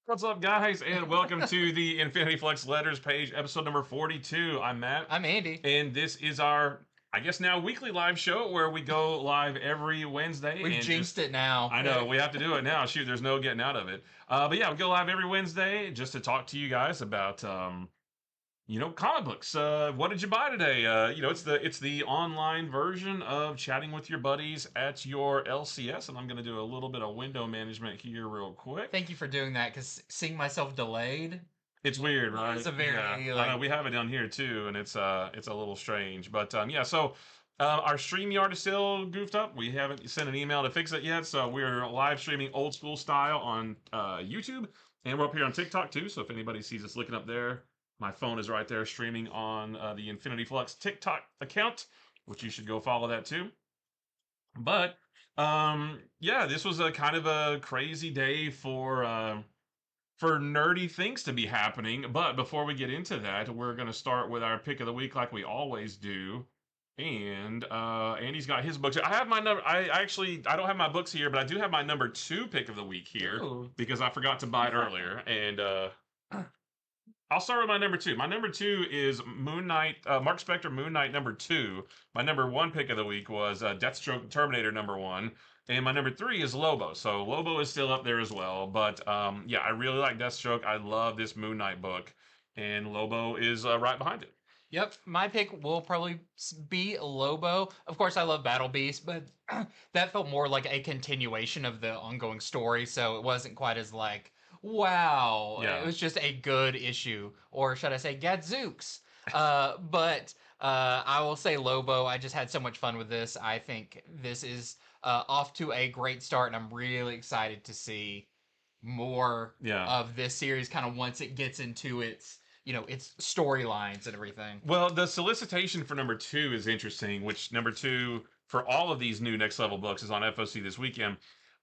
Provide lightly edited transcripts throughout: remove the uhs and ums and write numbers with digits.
What's up, guys, and welcome to the Infinity Flux Letters page, episode number 42. I'm Matt. I'm Andy. And this is our, I guess now, weekly live show where we go live every Wednesday. We've and jinxed it now. I know, we have to do it now. Shoot, there's no getting out of it. But yeah, we go live every Wednesday just to talk to you guys about, comic books. What did you buy today? It's the online version of chatting with your buddies at your LCS, and I'm going to do a little bit of window management here real quick. Thank you for doing that, because seeing myself delayed. It's weird, right? It's a very I know we have it down here too, and it's a little strange. But So our StreamYard is still goofed up. We haven't sent an email to fix it yet, so we're live streaming old school style on YouTube, and we're up here on TikTok too. So if anybody sees us looking up there, my phone is right there streaming on the Infinity Flux TikTok account, which you should go follow that too. But this was a kind of a crazy day for nerdy things to be happening. But before we get into that, we're going to start with our pick of the week like we always do. And Andy's got his books. I have my number. I don't have my books here, but I do have my number 2 pick of the week here. Ooh. Because I forgot to buy it earlier. And I'll start with my number 2. My number 2 is Moon Knight, Mark Spector Moon Knight number 2. My number 1 pick of the week was Deathstroke Terminator number 1. And my number 3 is Lobo. So Lobo is still up there as well. But I really like Deathstroke. I love this Moon Knight book. And Lobo is right behind it. Yep, my pick will probably be Lobo. Of course, I love Battle Beast, but that felt more like a continuation of the ongoing story, so it wasn't quite as wow. Yeah. It was just a good issue, or should I say Gadzooks. But I will say Lobo. I just had so much fun with this. I think this is off to a great start, and I'm really excited to see more of this series kind of once it gets into its storylines and everything. Well, the solicitation for number 2 is interesting, which number 2 for all of these new Next Level books is on FOC this weekend.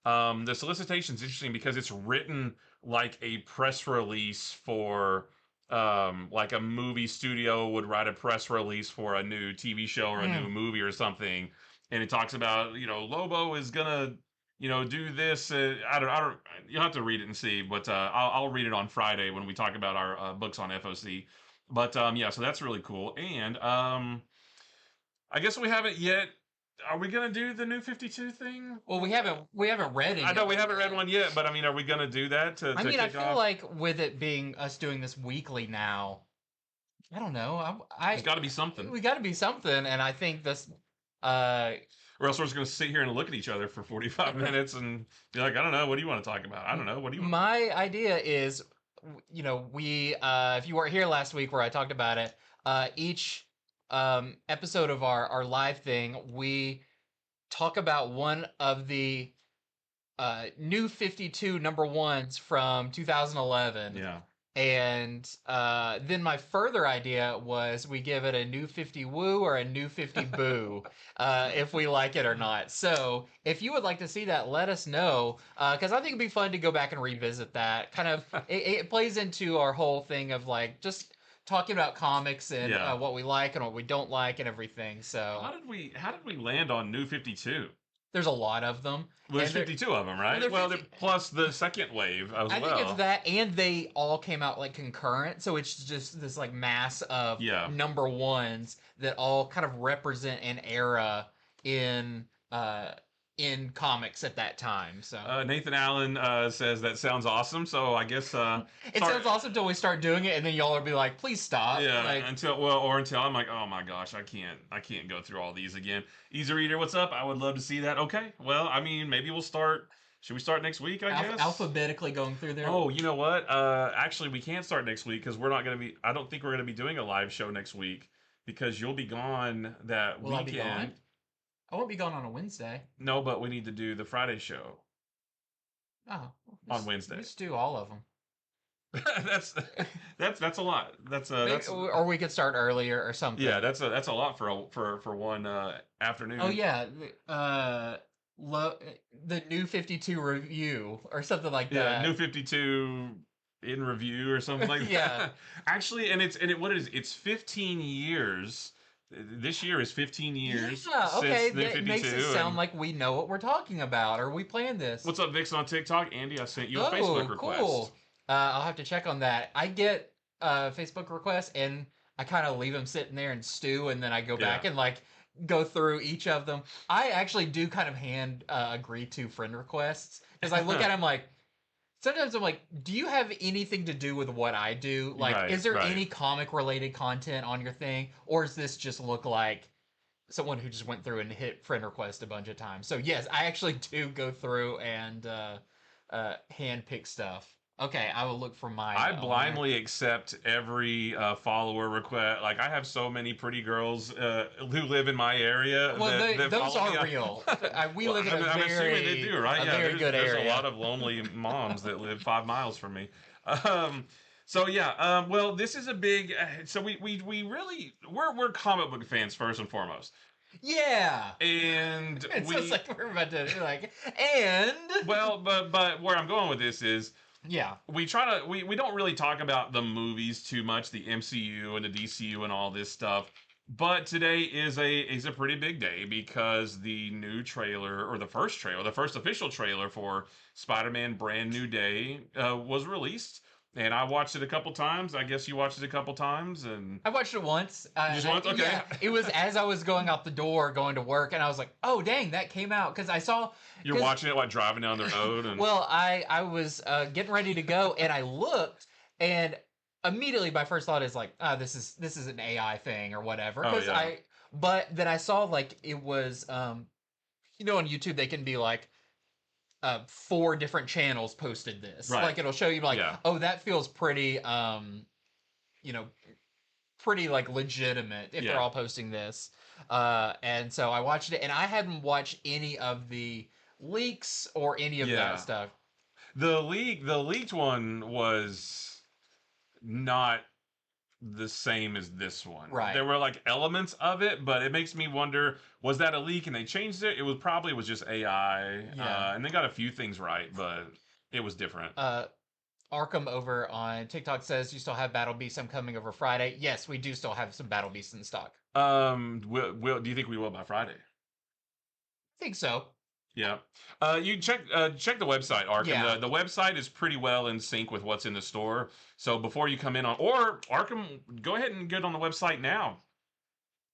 The solicitation is interesting because it's written like a press release for like a movie studio would write a press release for a new TV show or a new movie or something. And it talks about, Lobo is gonna, do this. I don't, you'll have to read it and see, but I'll read it on Friday when we talk about our books on FOC. But so that's really cool. And I guess we haven't yet. Are we gonna do the New 52 thing? Well, we haven't read it. I know we haven't read one yet, but are we gonna do that? I feel like with it being us doing this weekly now, I don't know. There's got to be something. We got to be something, and I think this. Or else we're just gonna sit here and look at each other for 45 minutes and be like, I don't know. What do you want to talk about? I don't know. What do you? My idea is, we if you weren't here last week where I talked about it, each episode of our live thing, we talk about one of the new 52 number 1s from 2011. Yeah. And then my further idea was we give it a new 50 woo or a new 50 boo, if we like it or not. So if you would like to see that, let us know, because I think it'd be fun to go back and revisit that. Kind of, it plays into our whole thing of just talking about comics and what we like and what we don't like and everything. So how did we land on New 52? There's a lot of them. Well, there's 52 of them, right? Well, plus the second wave as well. I think it's that, and they all came out concurrent, so it's just this mass of number 1s that all kind of represent an era in comics at that time. So Nathan Allen says that sounds awesome. So I guess it sounds awesome until we start doing it, and then y'all will be like, "Please stop!" Yeah, until I'm like, "Oh my gosh, I can't go through all these again." Easy Reader, what's up? I would love to see that. Okay, well, maybe we'll start. Should we start next week? I guess alphabetically going through there. Oh, you know what? Actually, we can't start next week because we're not going to be. I don't think we're going to be doing a live show next week because you'll be gone that Will weekend. I be gone? I won't be gone on a Wednesday. No, but we need to do the Friday show. Oh, on Wednesday. Let's do all of them. that's a lot. Or we could start earlier or something. Yeah, that's a lot for one afternoon. Oh yeah, the New 52 review or something like that. Yeah, New 52 in review or something like that. Yeah. Actually, it's 15 years. This year is 15 years. Yeah, okay. Since That makes it sound like we know what we're talking about, or we planned this. What's up, Vixen on TikTok? Andy, I sent you a Facebook request. Cool. I'll have to check on that. I get Facebook requests and I kind of leave them sitting there and stew, and then I go back Yeah. and like go through each of them. I actually do kind of hand agree to friend requests because I look at them like sometimes I'm like, do you have anything to do with what I do? Like, Right, is there right. any comic related content on your thing, or does this just look like someone who just went through and hit friend request a bunch of times? So yes, I actually do go through and hand pick stuff. Okay, I will look for mine I on there. blindly accept every follower request. Like I have so many pretty girls who live in my area Well, that those follow me are on. real. We Well, live in I'm assuming they do, right? a Yeah, very good there's a lot area. of lonely moms that live 5 miles from me. Um, so yeah, well, this is a big. So we really we're comic book fans first and foremost, Yeah, and it sounds we like we're about to like and well, but where I'm going with this is yeah. we don't really talk about the movies too much, the MCU and the DCU and all this stuff. But today is a pretty big day because the new trailer or the first official trailer for Spider-Man Brand New Day was released, and I watched it a couple times. I guess you watched it a couple times, and I watched it once. just once, okay. Yeah, it was as I was going out the door, going to work, and I was like, "Oh, dang, that came out!" Because I saw, You're because watching it while driving down the road, and well, I was getting ready to go, and I looked, and immediately my first thought is like, "Ah, this is an AI thing or whatever." oh Because yeah, but then I saw like it was, on YouTube they can be like, four different channels posted this. right, Like it'll show you like, yeah, oh, that feels pretty, you know, pretty like legitimate if they're yeah. all posting this. And so I watched it, and I hadn't watched any of the leaks or any of that Yeah. stuff. The leaked one was not the same as this one. Right. There were like elements of it, but it makes me wonder: was that a leak and they changed it? It was probably was just AI, Yeah. and they got a few things right, but it was different. Uh, Arkham over on TikTok says you still have Battle Beasts. I'm coming over Friday. Yes, we do still have some Battle Beasts in stock. Do you think we will by Friday? I think so. Yeah. You check the website, Arkham. Yeah. The website is pretty well in sync with what's in the store. So before you come in on or Arkham, go ahead and get on the website now.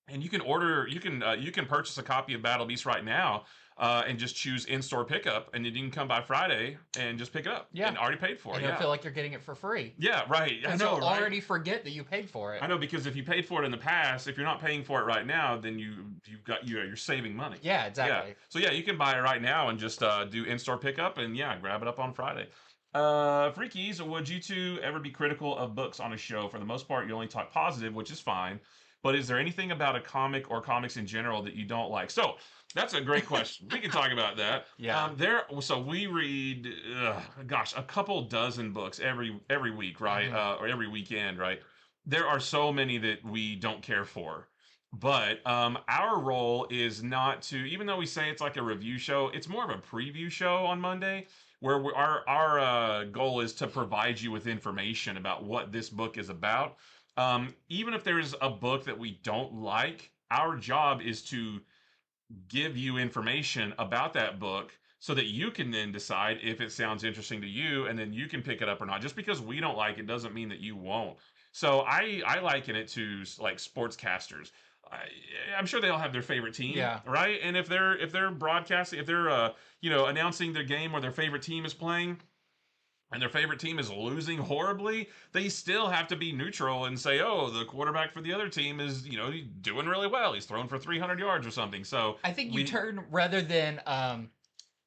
And you can order, you can purchase a copy of Battle Beast right now, and just choose in-store pickup, and then you can come by Friday and just pick it up Yeah. and already paid for And it. you'll Yeah, feel like you're getting it for free. yeah, right. I Because know, you'll right? already forget that you paid for it. I know because if you paid for it in the past, if you're not paying for it right now, then you're saving money. Yeah, Yeah. exactly. So yeah, you can buy it right now and just do in-store pickup and yeah, grab it up on Friday. Freakies, would you two ever be critical of books on a show? For the most part, you only talk positive, which is fine. But is there anything about a comic or comics in general that you don't like? So that's a great question. We can talk about that. Yeah. So we read, gosh, a couple dozen books every week, right? Mhm. Or every weekend, right? There are so many that we don't care for. But our role is not to, even though we say it's like a review show, it's more of a preview show on Monday, where our goal is to provide you with information about what this book is about. Even if there's a book that we don't like, our job is to give you information about that book so that you can then decide if it sounds interesting to you and then you can pick it up or not. Just because we don't like it doesn't mean that you won't. So I liken it to like sportscasters. I, I'm sure they all have their favorite team, Yeah. right? And if they're broadcasting, if they're announcing their game or their favorite team is playing, and their favorite team is losing horribly, they still have to be neutral and say, "Oh, the quarterback for the other team is, doing really well. He's thrown for 300 yards or something." So I think you we, turn rather than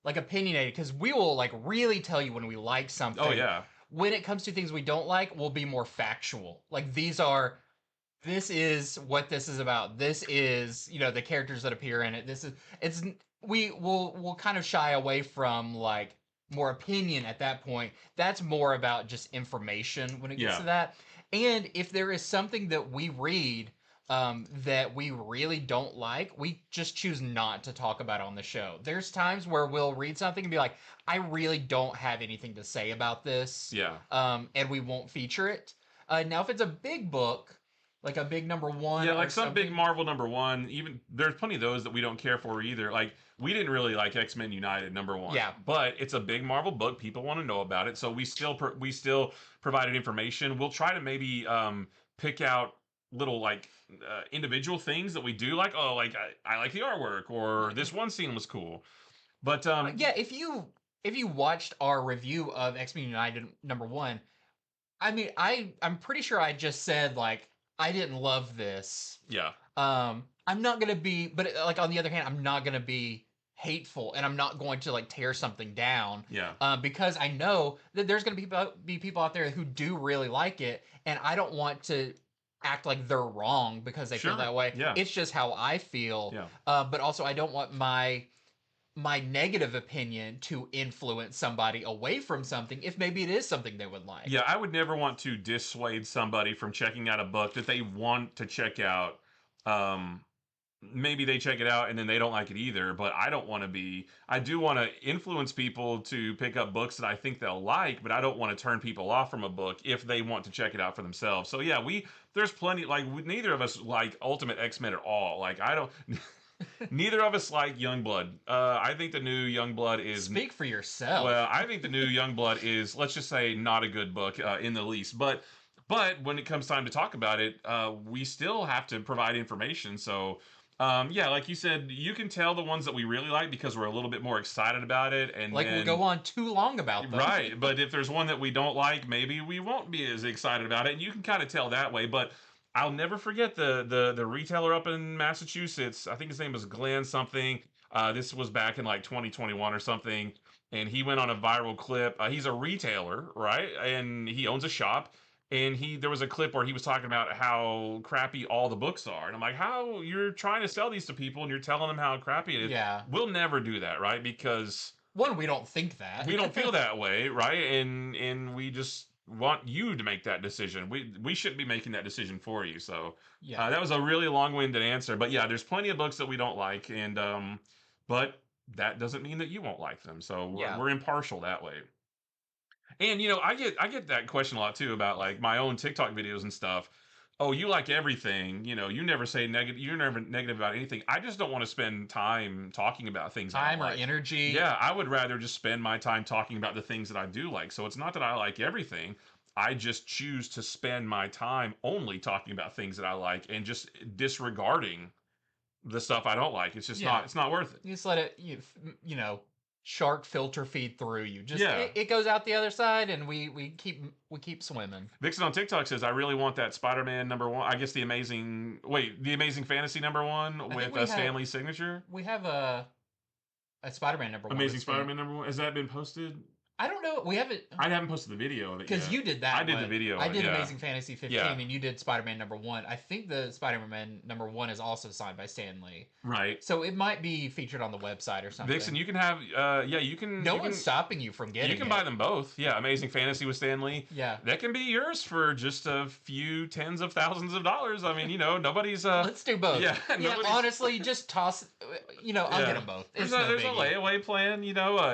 like opinionated, because we will like really tell you when we like oh something. yeah, When it comes to things we don't like, we'll be more factual. Like this is what this is about. This is, the characters that appear in it. This is it's we'll kind of shy away from like more opinion at that point. That's more about just information when it gets yeah, to that. And if there is something that we read that we really don't like, we just choose not to talk about on the show. There's times where we'll read something and be like, I really don't have anything to say about this, yeah, and we won't feature it. Now, if it's a big book, like a big number one Yeah, or like some big something? Marvel number one. Even there's plenty of those that we don't care for either. Like we didn't really like X-Men United number one, Yeah. but it's a big Marvel book. People want to know about it, so we still provided information. We'll try to maybe pick out little like individual things that we do like. Oh, like I like the artwork, or this one scene was cool. But Yeah, if you watched our review of X-Men United number one, I mean, I'm pretty sure I just said like I didn't love this. yeah, I'm not gonna be, but like on the other hand, I'm not gonna be hateful, and I'm not going to like tear something down, yeah, because I know that there's gonna be people out there who do really like it, and I don't want to act like they're wrong because they feel sure, that way. yeah, It's just how I feel, yeah. but also I don't want my negative opinion to influence somebody away from something if maybe it is something they would like. Yeah, I would never want to dissuade somebody from checking out a book that they want to check out. Um, Maybe they check it out and then they don't like it either, but I don't want to be. I do want to influence people to pick up books that I think they'll like, but I don't want to turn people off from a book if they want to check it out for themselves. So yeah, there's plenty. Like neither of us like Ultimate X-Men at all. Like I don't. Neither of us like Youngblood. I think the new Youngblood is Speak for yourself. well, I think the new Youngblood is, let's just say, not a good book in the least. But when it comes time to talk about it, we still have to provide information. So, yeah, like you said, you can tell the ones that we really like because we're a little bit more excited about it, and Like we'll then go on too long about them. right. But if there's one that we don't like, maybe we won't be as excited about it, and you can kind of tell that way. But I'll never forget the retailer up in Massachusetts. I think his name was Glenn something. This was back in like 2021 or something, and he went on a viral clip. He's a retailer, right? And he owns a shop. And there was a clip where he was talking about how crappy all the books are. And I'm like, how you're trying to sell these to people and you're telling them how crappy it is. Yeah. We'll never do that, right? Because One, we don't think that. we don't feel that way, right? And we just want you to make that decision. We shouldn't be making that decision for you. So Yeah. that was a really long-winded answer, but yeah, there's plenty of books that we don't like, and but that doesn't mean that you won't like them. So Yeah. we're impartial that way. And I get that question a lot too about like my own TikTok videos and stuff. Oh, you like everything, you never say negative, you're never negative about anything. I just don't want to spend time talking about things I don't Time or like. energy. Yeah, I would rather just spend my time talking about the things that I do like. So it's not that I like everything. I just choose to spend my time only talking about things that I like and just disregarding the stuff I don't like. It's just Yeah. it's not worth it. You just let it, you know, shark filter feed through you. Just Yeah. it goes out the other side, and we keep swimming. Vixen on TikTok says, I really want that Spider-Man number one. I guess the Amazing Fantasy number one I think with we a have Stanley signature. we have a Spider-Man number one. Amazing Spider-Man number one. Has that been posted? I don't know. We haven't. I haven't posted the video of it Because yet. you did that. I did the one. video. I did yeah. Amazing Fantasy 15, Yeah. and you did Spider-Man number one. I think the Spider-Man number one is also signed by Stan Lee. Right. So it might be featured on the website or something. Vixen, you can have you can No you one's can, stopping you from getting you can it. buy them both. Yeah, Amazing Fantasy with Stan Lee. Yeah. That can be yours for just a few tens of thousands of dollars. I mean, nobody's Let's do both. Yeah, Yeah, honestly, just toss. I'll Yeah. get them both. There's It's a, no there's a biggie. layaway plan,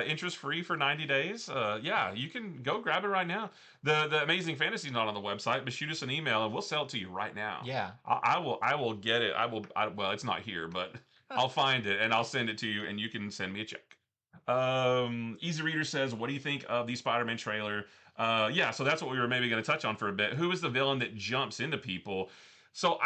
interest free for 90 days. Yeah, you can go grab it right now. The Amazing Fantasy's not on the website, but shoot us an email and we'll sell it to you right now. Yeah. I will get it. Well, it's not here, but I'll find it and I'll send it to you and you can send me a check. Easy Reader says, what do you think of the Spider-Man trailer? Yeah, so that's what we were maybe going to touch on for a bit. Who is the villain that jumps into people? So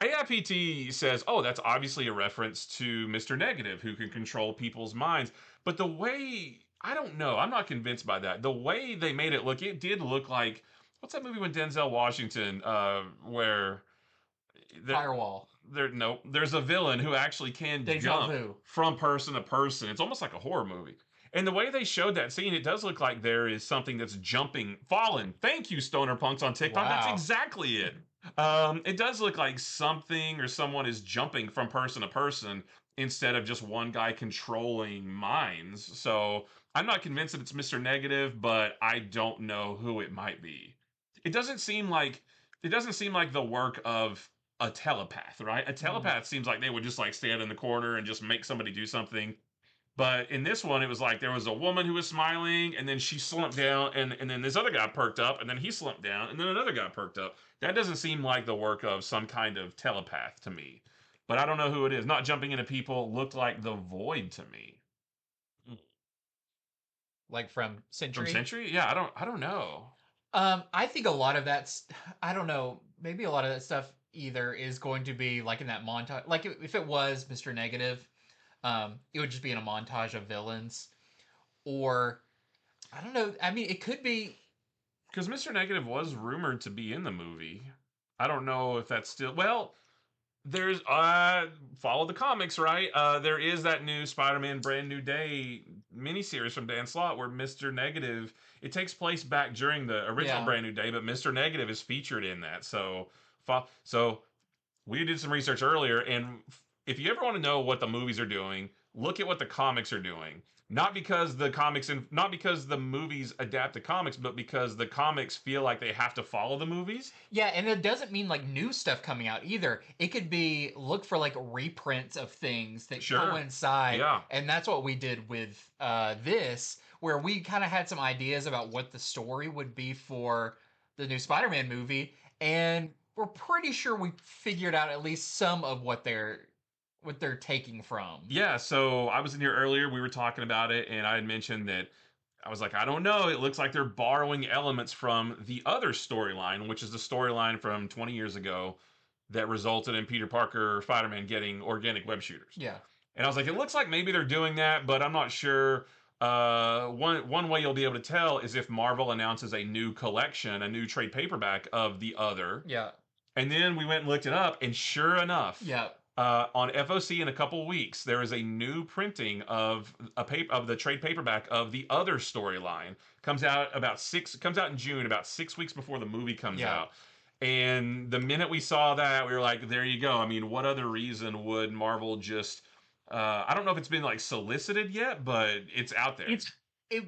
AIPT says, oh, that's obviously a reference to Mr. Negative, who can control people's minds. But the way, I don't know, I'm not convinced by that. The way they made it did look like, what's that movie with Denzel Washington, where Firewall. there's a villain who actually can Deja jump vu. from person to person. It's almost like a horror movie. And the way they showed that scene, it does look like there is something that's jumping, fallen. Thank you, Stoner Punks on TikTok. That's Wow. exactly it. It does look like something or someone is jumping from person to person instead of just one guy controlling minds. So I'm not convinced that it's Mr. Negative, but I don't know who it might be. It doesn't seem like the work of a telepath, right? A telepath seems like they would just like stand in the corner and just make somebody do something. But in this one, it was like there was a woman who was smiling, and then she slumped down, and then this other guy perked up, and then he slumped down, and then another guy perked up. That doesn't seem like the work of some kind of telepath to me. But I don't know who it is. Not jumping into people looked like the Void to me. Like from From Century. Century? Yeah, I don't know. I think a lot of that's, I don't know, maybe a lot of that stuff either is going to be like in that montage. Like if it was Mr. Negative, it would just be in a montage of villains, or I don't know. I mean, it could be. Because Mr. Negative was rumored to be in the movie. I don't know if that's still well. There's follow the comics, right? There is that new Spider-Man Brand New Day miniseries from Dan Slott where Mr. Negative, it takes place back during the original Yeah. Brand New Day, but Mr. Negative is featured in that. So we did some research earlier, and if you ever want to know what the movies are doing, look at what the comics are doing. Not because the comics and not because the movies adapt the comics, but because the comics feel like they have to follow the movies. Yeah, and it doesn't mean like new stuff coming out either. It could be look for like reprints of things that Sure. coincide, Yeah. and that's what we did with this, where we kind of had some ideas about what the story would be for the new Spider-Man movie, and we're pretty sure we figured out at least some of what they're taking from. Yeah, so I was in here earlier. We were talking about it, and I had mentioned that I was like, I don't know. It looks like they're borrowing elements from the other storyline, which is the storyline from 20 years ago that resulted in Peter Parker, Spider Man getting organic web shooters. Yeah. And I was like, it looks like maybe they're doing that, but I'm not sure. One way you'll be able to tell is if Marvel announces a new collection, a new trade paperback of the other, Yeah. and then we went and looked it up, and sure enough, Yeah. on FOC in a couple of weeks, there is a new printing of the trade paperback of the other storyline. Comes out in June, about 6 weeks before the movie comes Yeah. out. And the minute we saw that, we were like, there you go. I mean, what other reason would Marvel just I don't know if it's been like solicited yet, but it's out there.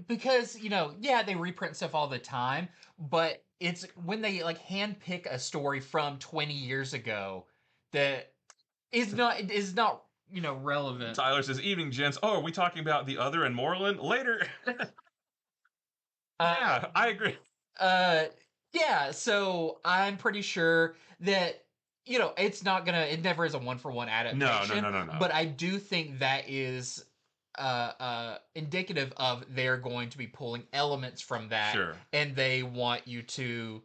Because yeah, they reprint stuff all the time, but it's when they like handpick a story from 20 years ago that is not relevant. Tyler says, "Evening, gents. Oh, are we talking about the other and Moreland later?" Uh, Yeah, I agree. uh, yeah. So I'm pretty sure that it never is a one for one No, no, adaptation, no, no, no. but I do think that is indicative of they're going to be pulling elements from that, Sure. and they want you to,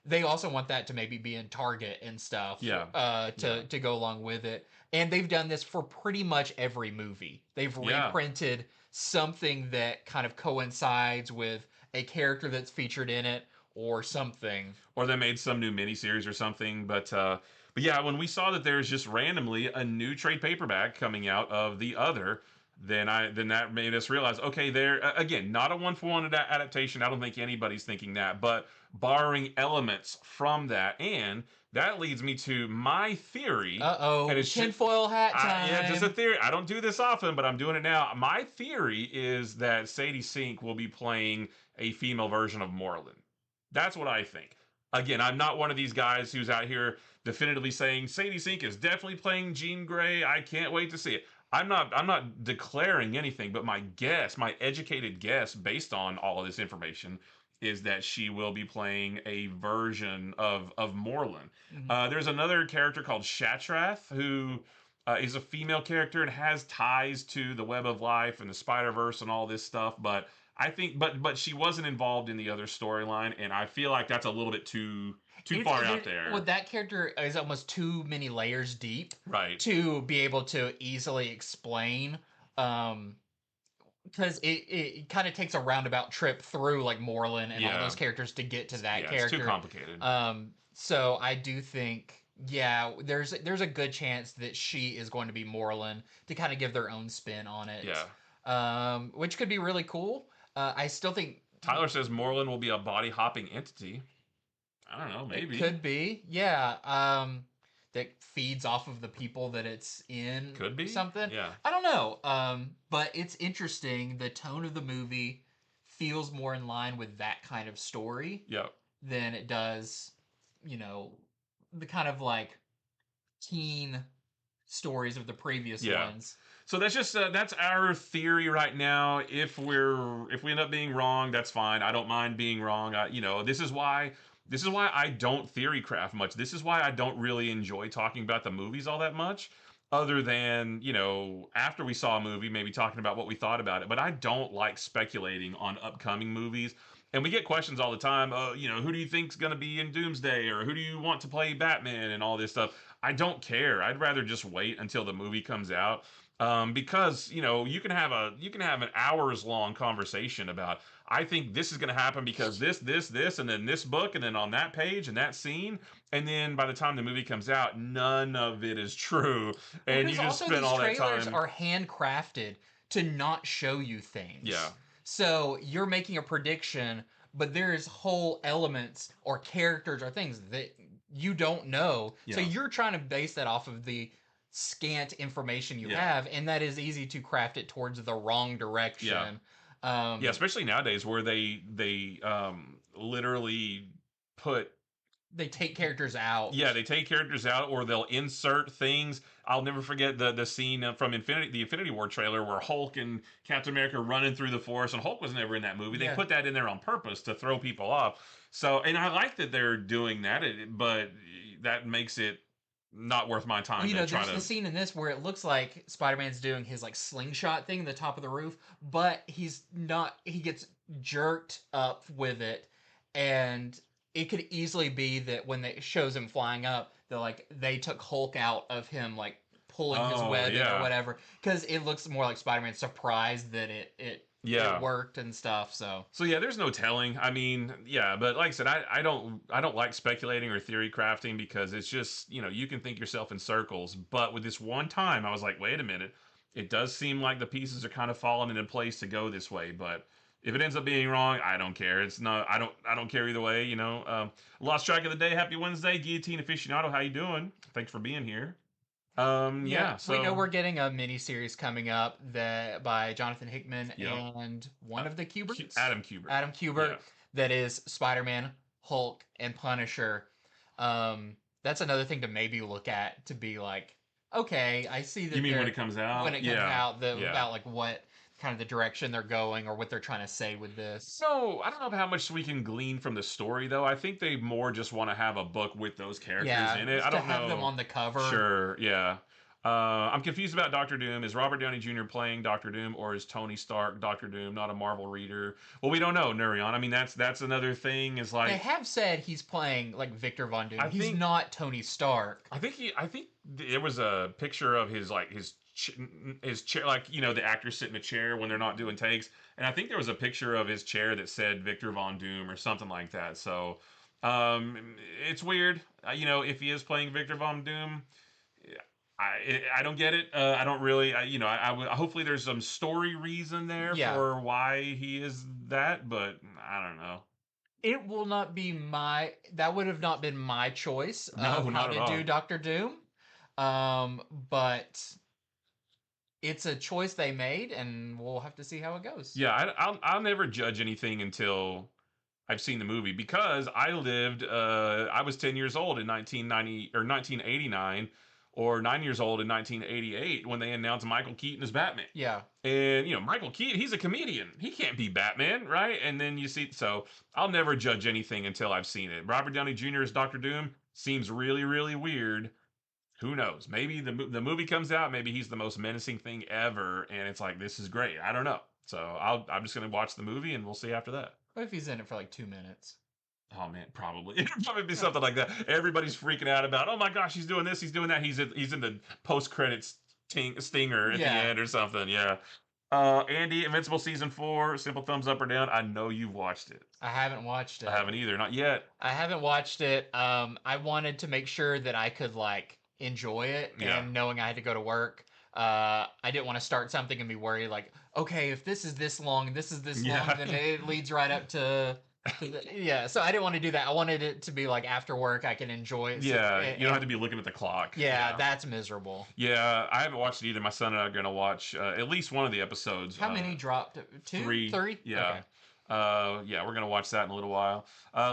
they also want that to maybe be in Target and stuff, Yeah. to go along with it. And they've done this for pretty much every movie. They've Yeah. reprinted something that kind of coincides with a character that's featured in it or something. Or they made some new miniseries or something. But yeah, when we saw that there's just randomly a new trade paperback coming out of the other, then that made us realize, okay, there again, not a one for one adaptation. I don't think anybody's thinking that, but borrowing elements from that, and that leads me to my theory. And it's Tinfoil hat time. yeah, just a theory. I don't do this often, but I'm doing it now. My theory is that Sadie Sink will be playing a female version of Moreland. That's what I think. Again, I'm not one of these guys who's out here definitively saying Sadie Sink is definitely playing Jean Grey. I can't wait to see it. I'm not declaring anything, but my guess, my educated guess based on all of this information is that she will be playing a version of Moreland. There's another character called Shatrath who is a female character and has ties to the Web of Life and the Spider Verse and all this stuff. But I think, but she wasn't involved in the other storyline, and I feel like that's a little bit too far out there. Well, that character is almost too many layers deep, Right. to be able to easily explain. Because it kind of takes a roundabout trip through like Moreland and all those characters to get to that character. It's too complicated. So I do think, yeah, there's a good chance that she is going to be Moreland to kind of give their own spin on it. Yeah. Which could be really cool. I still think Tyler says Moreland will be a body hopping entity. I don't know, maybe. it could be, yeah. That feeds off of the people that it's in. Could be something. Yeah. I don't know. But it's interesting. The tone of the movie feels more in line with that kind of story. Yep. Than it does, the kind of like teen stories of the previous ones. So that's just that's our theory right now. If we end up being wrong, that's fine. I don't mind being wrong. This is why I don't theory craft much. This is why I don't really enjoy talking about the movies all that much. Other than, after we saw a movie, maybe talking about what we thought about it. But I don't like speculating on upcoming movies. And we get questions all the time. Who do you think's going to be in Doomsday, or who do you want to play Batman, and all this stuff. I don't care. I'd rather just wait until the movie comes out, because you can have an hours long conversation about, I think this is going to happen because this, and then this book, and then on that page and that scene, and then by the time the movie comes out, none of it is true, Well, and you because just also spend these all that trailers time. are handcrafted to not show you things. Yeah, So you're making a prediction, but there's whole elements or characters or things that you don't know. So yeah, you're trying to base that off of the scant information you yeah, have, and that is easy to craft it towards the wrong yeah. direction. Yeah, Um, especially nowadays where they literally put, they take characters out. yeah, they take characters out, or they'll insert things. I'll never forget the scene from the Infinity War trailer, where Hulk and Captain America running through the forest, and Hulk was never in that movie. They Yeah. put that in there on purpose to throw people off. So, and I like that they're doing that, but that makes it not worth my Well, time to try there's the to. scene in this where it looks like Spider-Man's doing his like slingshot thing in the top of the roof, but he's not. He gets jerked up with it, and it could easily be that when it shows him flying up, they took Hulk out of him like pulling his Oh web in or yeah, whatever, because it looks more like Spider-Man surprised that it yeah. worked and stuff. So So yeah, there's no telling. I mean, yeah, but like I said, I don't like speculating or theory crafting, because it's just, you can think yourself in circles. But with this one time, I was like, wait a minute, it does seem like the pieces are kind of falling into place to go this way. But if it ends up being wrong, I don't care. It's not. I don't care either way. Lost track of the day. Happy Wednesday, Guillotine Aficionado. How you doing? Thanks for being here. yeah, Yeah. we know So we're getting a mini series coming up that by Jonathan Hickman yep, and one of the Kuberts, Adam Kubert. Adam Kubert, Yeah. that is Spider-Man, Hulk, and Punisher. That's another thing to maybe look at, to be like, okay, I see that You mean when it comes out? when it comes Yeah. out, Yeah. about like what kind of the direction they're going or what they're trying to say with this. So I don't know how much we can glean from the story, though. I think they more just want to have a book with those characters Yeah, in it. I to don't have them know. on the cover. Sure, yeah. I'm confused about Doctor Doom. Is Robert Downey Jr. playing Doctor Doom, or is Tony Stark Doctor Doom, not a Marvel reader? Well, we don't know, Nurion. I mean, that's another thing. Is They like, have said he's playing like Victor Von Doom. I He's think not Tony Stark. I think there was a picture of his chair, like, the actors sit in a chair when they're not doing takes, and I think there was a picture of his chair that said Victor Von Doom or something like that. So, it's weird. If he is playing Victor Von Doom, I don't get it. I don't really. Hopefully there's some story reason there Yeah. for why he is that, but I don't know. It will not be that would have not been my choice No, of how not at to do all. Doctor Doom. But it's a choice they made, and we'll have to see how it goes. Yeah, I'll never judge anything until I've seen the movie, because I lived. I was 10 years old in 1990 or 1989, or 9 years old in 1988 when they announced Michael Keaton as Batman. Yeah. And Michael Keaton, he's a comedian. He can't be Batman, right? And then you see, so I'll never judge anything until I've seen it. Robert Downey Jr. as Doctor Doom seems really, really weird. Who knows? Maybe the movie comes out. Maybe he's the most menacing thing ever, and it's like, this is great. I don't know. So I'm just gonna watch the movie, and we'll see after that. What if he's in it for like 2 minutes? Oh man, probably it'll probably be something like that. Everybody's freaking out about. Oh my gosh, he's doing this. He's doing that. He's in the post credits stinger at the Yeah. end or something. Yeah. Andy, Invincible season 4. Simple thumbs up or down. I know you've watched it. I haven't watched it. I haven't either. Not yet. I haven't watched it. I wanted to make sure that I could like enjoy it, Yeah. and knowing I had to go to work. I didn't want to start something and be worried like, okay, if this is this long, this is this Yeah. long, then it leads right up to yeah. So I didn't want to do that. I wanted it to be like after work I can enjoy it. Yeah. You don't have to be looking at the clock. Yeah, that's miserable. Yeah, I haven't watched it either. My son and I are gonna watch at least one of the episodes. How many dropped? Two? 3. Three? Yeah. Okay. Yeah, we're gonna watch that in a little while.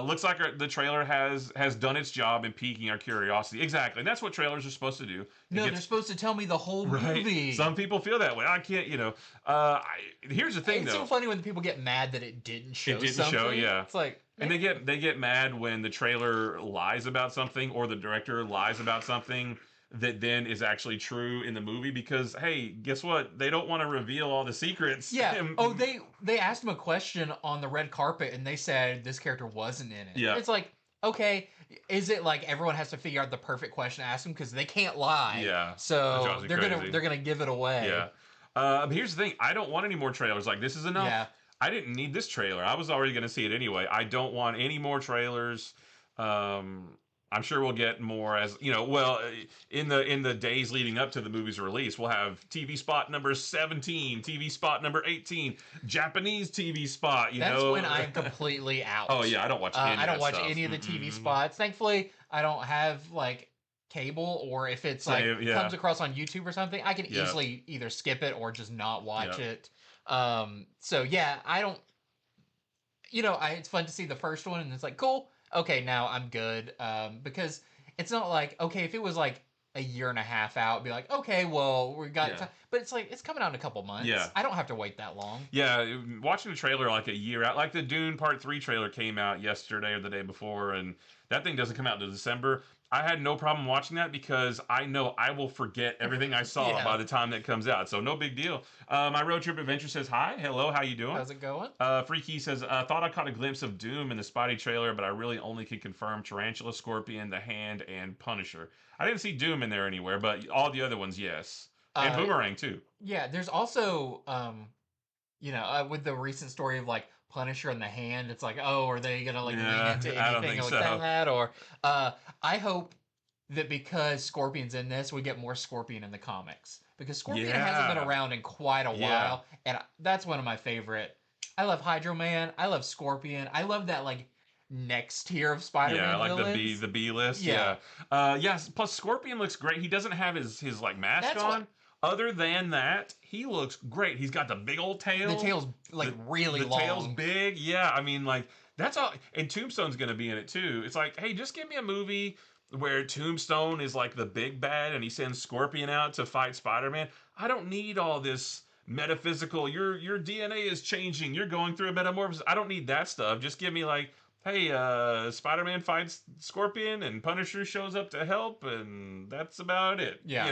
Looks like the trailer has done its job in piquing our curiosity. Exactly, and that's what trailers are supposed to do. It No, they're gets supposed to tell me the whole right. Some movie. people feel that way. I can't, here's the thing It's though. so funny when people get mad that it didn't It show didn't show, something. yeah. It's like, And man, they get mad when the trailer lies about something or the director lies about something that then is actually true in the movie because hey, guess what? They don't want to reveal all the secrets. yeah. Oh, they asked him a question on the red carpet and they said this character wasn't in it. Yeah. It's like, okay, is it like everyone has to figure out the perfect question to ask them because they can't lie? Yeah. That drives So me they're crazy. gonna give it away. Yeah. But here's the thing. I don't want any more trailers. Like this is enough. Yeah. I didn't need this trailer. I was already going to see it anyway. I don't want any more trailers. Um, I'm sure we'll get more as well in the days leading up to the movie's release. We'll have TV spot number 17, TV spot number 18, Japanese TV spot. That's when I'm completely out. Oh yeah, I don't watch. Any I don't of that watch stuff. any of the TV spots. Thankfully, I don't have like cable, or if it's Same, like yeah. comes across on YouTube or something, I can Yeah. easily either skip it or just not watch Yeah. it. So yeah, I don't. It's fun to see the first one, and it's like cool. Okay, now I'm good. Because it's not like okay, if it was like a year and a half out, it'd be like okay, well we got. Yeah. But it's like it's coming out in a couple months. Yeah. I don't have to wait that long. Yeah, watching the trailer like a year out, like the Dune Part 3 trailer came out yesterday or the day before, and that thing doesn't come out until December. I had no problem watching that because I know I will forget everything I saw Yeah. by the time that comes out, so no big deal. My Road Trip Adventure says, hi, hello, how you doing? How's it going? Freaky says, thought I caught a glimpse of Doom in the Spidey trailer, but I really only can confirm Tarantula, Scorpion, The Hand, and Punisher. I didn't see Doom in there anywhere, but all the other ones, yes. And Boomerang, too. Yeah, there's also with the recent story of like Punisher and the Hand, it's like, oh, are they gonna like Yeah, lean into I don't anything think like so. that? Or I hope that because Scorpion's in this, we get more Scorpion in the comics. Because Scorpion hasn't been Yeah. around in quite a Yeah. while, and that's one of my favorite. I love Hydro Man. I love Scorpion. I love that like next tier of Spider-Man Yeah, like villains. the B list. Yeah. Yeah. Yes. Plus, Scorpion looks great. He doesn't have his like mask That's on. what- Other than that, he looks great. He's got the big old tail. The tail's like really the long. tail's big. Yeah. I mean, like that's all. And Tombstone's gonna be in it too. It's like, hey, just give me a movie where Tombstone is like the big bad and he sends Scorpion out to fight Spider-Man. I don't need all this metaphysical. Your DNA is changing. You're going through a metamorphosis. I don't need that stuff. Just give me like, hey, Spider-Man fights Scorpion and Punisher shows up to help, and that's about it. Yeah.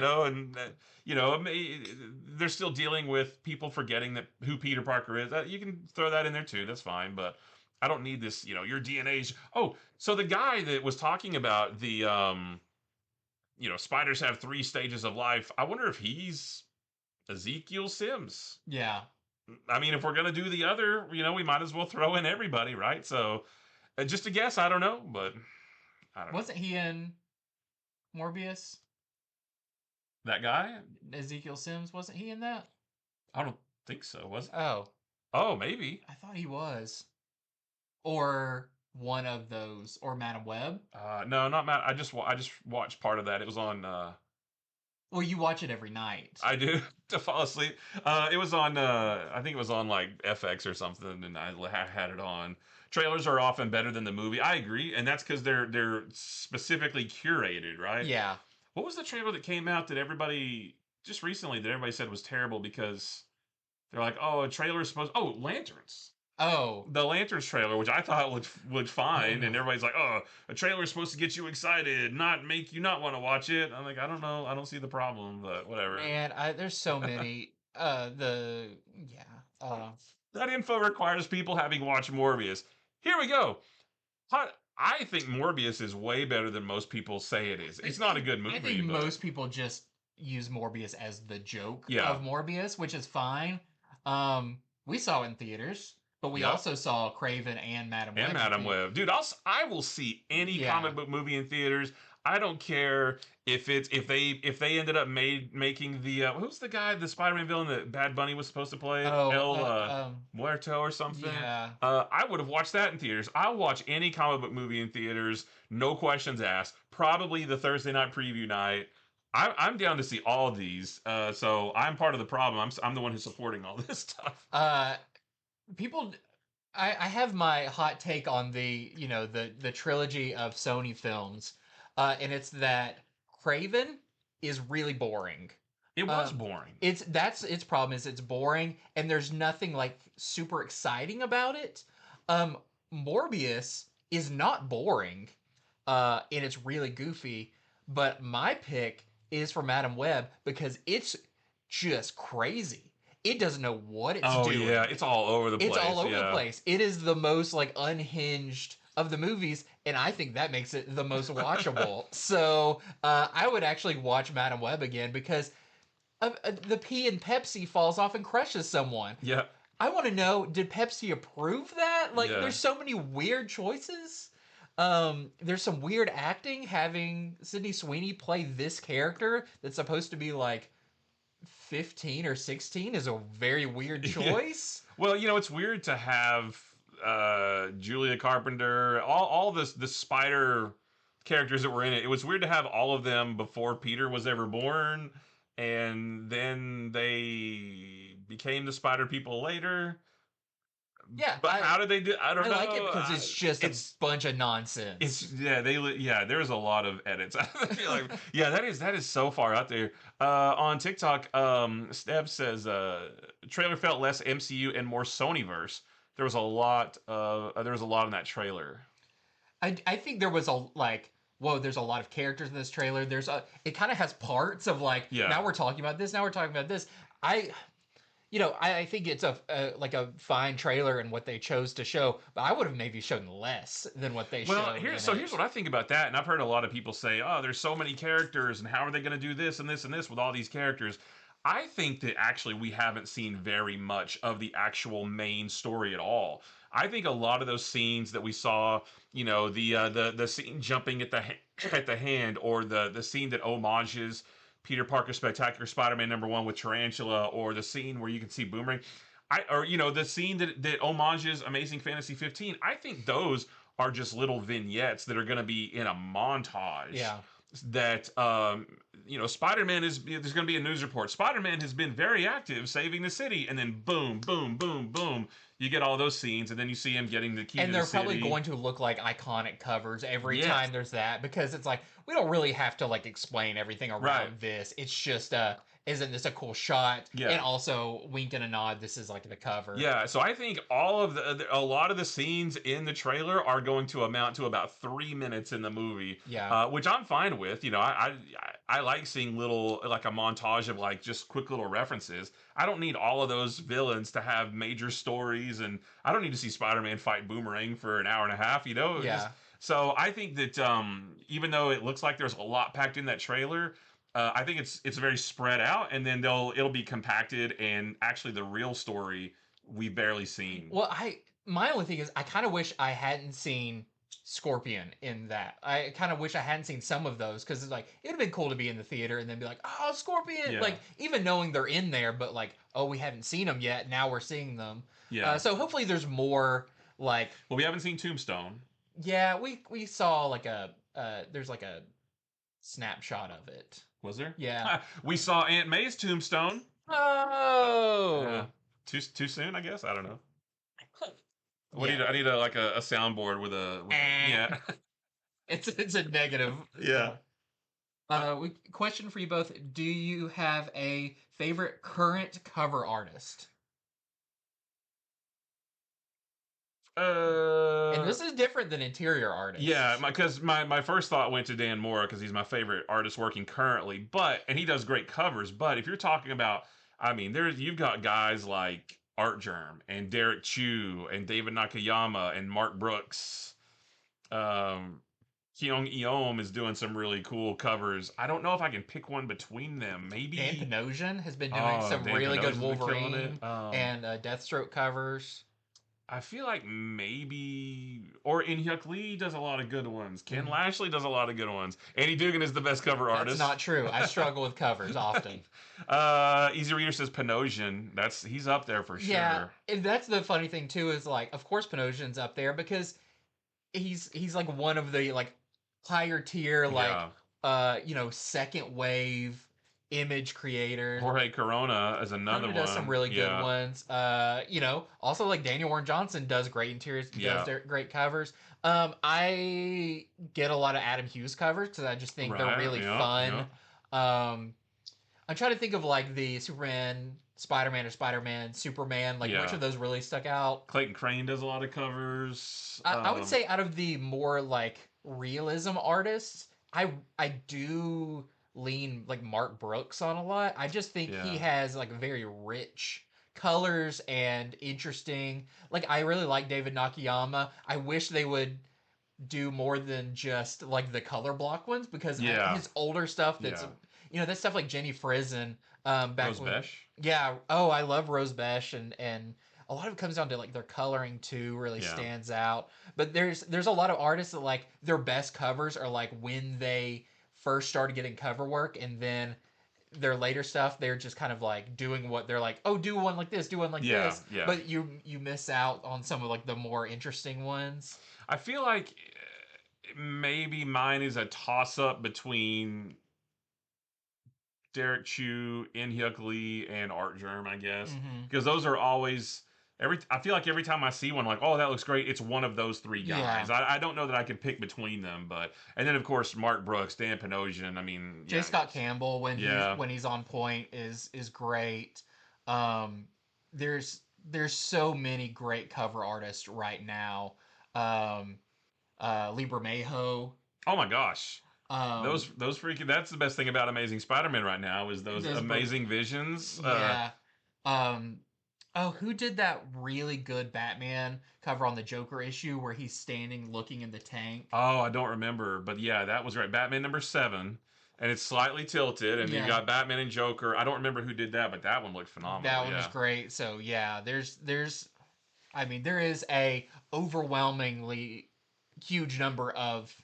They're still dealing with people forgetting that who Peter Parker is. You can throw that in there too. That's fine, but I don't need this. Your DNA's. Oh, so the guy that was talking about the spiders have 3 stages of life. I wonder if he's Ezekiel Sims. Yeah. I mean, if we're gonna do the other, we might as well throw in everybody, right? So, just a guess. I don't know, but I don't know. Wasn't he in Morbius? That guy? Ezekiel Sims, wasn't he in that? I don't think so. Was it? Oh, Oh, maybe. I thought he was. Or one of those, or Madam Web. No, not Matt. I just watched part of that. It was on. Well, you watch it every night. I do to fall asleep. It was on. I think it was on like FX or something, and I had it on. Trailers are often better than the movie. I agree, and that's because they're specifically curated, right? Yeah. What was the trailer that came out that everybody just recently that everybody said was terrible because they're like, oh, a trailer is supposed. Oh, Lanterns. Oh. The Lanterns trailer, which I thought looked fine, and everybody's like, "Oh, a trailer is supposed to get you excited, not make you not want to watch it." I'm like, I don't know, I don't see the problem, but whatever. Man, there's so many. That info requires people having watched Morbius. Here we go. I think Morbius is way better than most people say it is. It's not a good movie. I think but... most people just use Morbius as the joke Yeah. of Morbius, which is fine. We saw it in theaters. But we Yep. also saw Craven and Madam Web. And Madam Web. Dude, I will see any comic book movie in theaters. I don't care if they ended up making the who's the guy, the Spider-Man villain that Bad Bunny was supposed to play? Muerto or something. Yeah. I would have watched that in theaters. I'll watch any comic book movie in theaters, no questions asked. Probably the Thursday night preview night. I'm down to see all these. So I'm part of the problem. I'm the one who's supporting all this stuff. People I have my hot take on the trilogy of Sony films, and it's that Craven is really boring. It was Um, boring. that's its problem is it's boring and there's nothing like super exciting about it. Um, Morbius is not boring, and it's really goofy. But my pick is for Madam Web because it's just crazy. It doesn't know what it's Oh yeah, doing. it's all over the It's all place. over the Yeah. place. It is the most like unhinged of the movies, and I think that makes it the most watchable. So I would actually watch Madam Web again because the P in Pepsi falls off and crushes someone. Yeah. I want to know, did Pepsi approve that? Like, Yeah. there's so many weird choices. There's some weird acting. Having Sydney Sweeney play this character that's supposed to be like 15 or 16 is a very weird Yeah. choice. Well, it's weird to have Julia Carpenter, all the spider characters that were in it. It was weird to have all of them before Peter was ever born, and then they became the spider people later. Yeah, But how did they do? I don't I like it know. because it's just a It's bunch of nonsense. yeah, yeah, there's a lot of edits. I feel like yeah, that is so far out there. On TikTok, Steb says trailer felt less MCU and more Sonyverse. There was a lot in that trailer. I think there was a like whoa, there's a lot of characters in this trailer. It kind of has parts of like Yeah. now we're talking about this, now we're talking about this. I I think it's like a fine trailer and what they chose to show, but I would have maybe shown less than what they Well, showed here's in so here's it. what I think about that, and I've heard a lot of people say, "Oh, there's so many characters, and how are they going to do this and this and this with all these characters?" I think that actually we haven't seen very much of the actual main story at all. I think a lot of those scenes that we saw, the scene jumping at at the hand, or the scene that homages Peter Parker's Spectacular Spider-Man #1 with Tarantula, or the scene where you can see Boomerang. The scene that homages Amazing Fantasy 15. I think those are just little vignettes that are going to be in a montage. Yeah. That Spider-Man is there's going to be a news report. Spider-Man has been very active saving the city, and then boom, boom, boom, boom. You get all those scenes, and then you see him getting the key And to they're the probably city. going to look like iconic covers every Yes, time there's that because it's like we don't really have to like explain everything right. around this. It's just isn't this a cool shot? Yeah. And also wink and a nod, this is like the cover. Yeah, so I think a lot of the scenes in the trailer are going to amount to about 3 minutes in the movie, Yeah. which I'm fine with. I like seeing little like a montage of like just quick little references. I don't need all of those villains to have major stories, and I don't need to see Spider-Man fight Boomerang for an hour and a half. Yeah. So I think that even though it looks like there's a lot packed in that trailer, I think it's very spread out, and then it'll be compacted, and actually the real story we've barely seen. Well, my only thing is I kind of wish I hadn't seen Scorpion in that. I kind of wish I hadn't seen some of those because it's like it would have been cool to be in the theater and then be like, oh, Scorpion! Yeah. Like even knowing they're in there, but like, oh, we haven't seen them yet. Now we're seeing them. Yeah. So hopefully there's more like. Well, we haven't seen Tombstone. Yeah, we saw like there's like a snapshot of it. Was there? Yeah. We saw Aunt May's Tombstone. Oh. Too soon, I guess. I don't know. Yeah. I need a soundboard with yeah. It's a negative. Yeah. Question for you both: do you have a favorite current cover artist? And this is different than interior artists. Yeah, because my first thought went to Dan Mora because he's my favorite artist working currently. And he does great covers. But if you're talking about, I mean, you've got guys like Art Germ and Derek Chu and David Nakayama and Mark Brooks. Kyung Eom is doing some really cool covers. I don't know if I can pick one between them. Maybe Dan Panosian has been doing some Dan really good Panosian's been killing Wolverine and Deathstroke covers. I feel like maybe, or In Hyuk Lee does a lot of good ones. Ken Lashley does a lot of good ones. Andy Dugan is the best cover artist. That's not true. I struggle with covers often. Easy Reader says Panosian. He's up there for sure. Yeah, and that's the funny thing too is like, of course Panosian's up there because he's like one of the like higher tier like Yeah. second wave image creators. Jorge Corona is another Corona does some one. really good Yeah. ones. Also like Daniel Warren Johnson does great interiors, does Yeah. their great covers. I get a lot of Adam Hughes covers because I just think they're Right. really Yeah. fun. Yeah. Um, I'm trying to think of like the Superman, Spider-Man, or Spider-Man, Superman. Like which Yeah. of those really stuck out? Clayton Crane does a lot of covers. I would say out of the more like realism artists, I do lean like Mark Brooks on a lot. I just think he Yeah. has like very rich colors and interesting. Like I really like David Nakayama. I wish they would do more than just like the color block ones because Yeah. his older stuff that's Yeah. that stuff like Jenny Frizen back Rose when Besh. yeah, oh, I love Rose Besh and a lot of it comes down to like their coloring too really Yeah. stands out. But there's a lot of artists that like their best covers are like when they first started getting cover work, and then their later stuff they're just kind of like doing what they're like, oh, do one like this, do one like Yeah. this, Yeah. but you miss out on some of like the more interesting ones. I feel like maybe mine is a toss up between Derek Chu, In Hyuk Lee, and Art Germ, I guess, Hmm. because those are always every. I feel like every time I see one, like, oh, that looks great. It's one of those three Yeah. guys. I don't know that I can pick between them, but and then of course Mark Brooks, Dan Panosian. I mean, J. yeah, Scott Campbell yeah, when he's on point is great. Um, there's so many great cover artists right now. Um, Libra Mayho. oh my gosh. Um, Those freaking that's the best thing about Amazing Spider-Man right now is those those amazing visions. yeah. Um, oh, who did that really good Batman cover on the Joker issue where he's standing looking in the tank? Oh, I don't remember, but yeah, that was right. Batman number 7, and it's slightly tilted, and you've Yeah, got Batman and Joker. I don't remember who did that, but that one looked phenomenal. that one was Yeah, great. So yeah, there's I mean, there is a overwhelmingly huge number of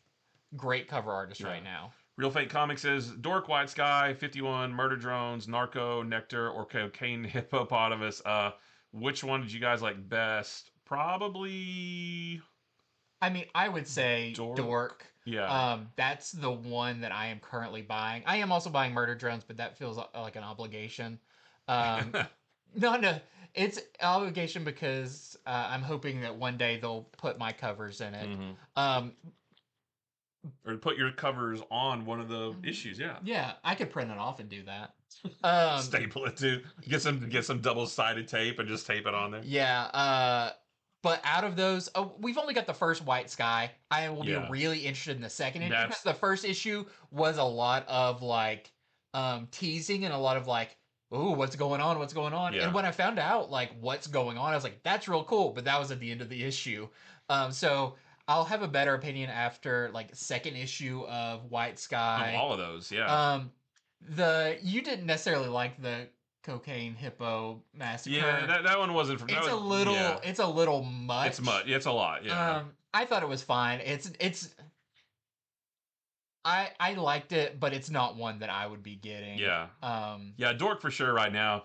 great cover artists yeah. right now. Real Fake Comics says Dork, White Sky, 51, Murder Drones, Narco, Nectar, or Cocaine Hippopotamus. Which one did you guys like best? Probably I mean, I would say Dork. Dork. Yeah. That's the one that I am currently buying. I am also buying Murder Drones, but that feels like an obligation. Um, no, it's obligation because I'm hoping that one day they'll put my covers in it. hmm Um, Or put your covers on one of the issues. Yeah. yeah, I could print it off and do that. Staple it too. Get some double sided tape and just tape it on there. Yeah, but out of those, we've only got the first White Sky. I will be Yeah. really interested in the second issue because That's the first issue was a lot of like teasing and a lot of like, ooh, what's going on? What's going on? yeah. And when I found out like what's going on, I was like, that's real cool. But that was at the end of the issue. So I'll have a better opinion after like second issue of White Of Sky. all of those, yeah. The you didn't necessarily like the Cocaine Hippo Massacre. Yeah, that one wasn't from. It's a little Yeah. it's a little much. It's much. It's a lot. Yeah. I thought it was fine. It's I liked it, but it's not one that I would be getting. Yeah. Um Yeah, Dork for sure right now.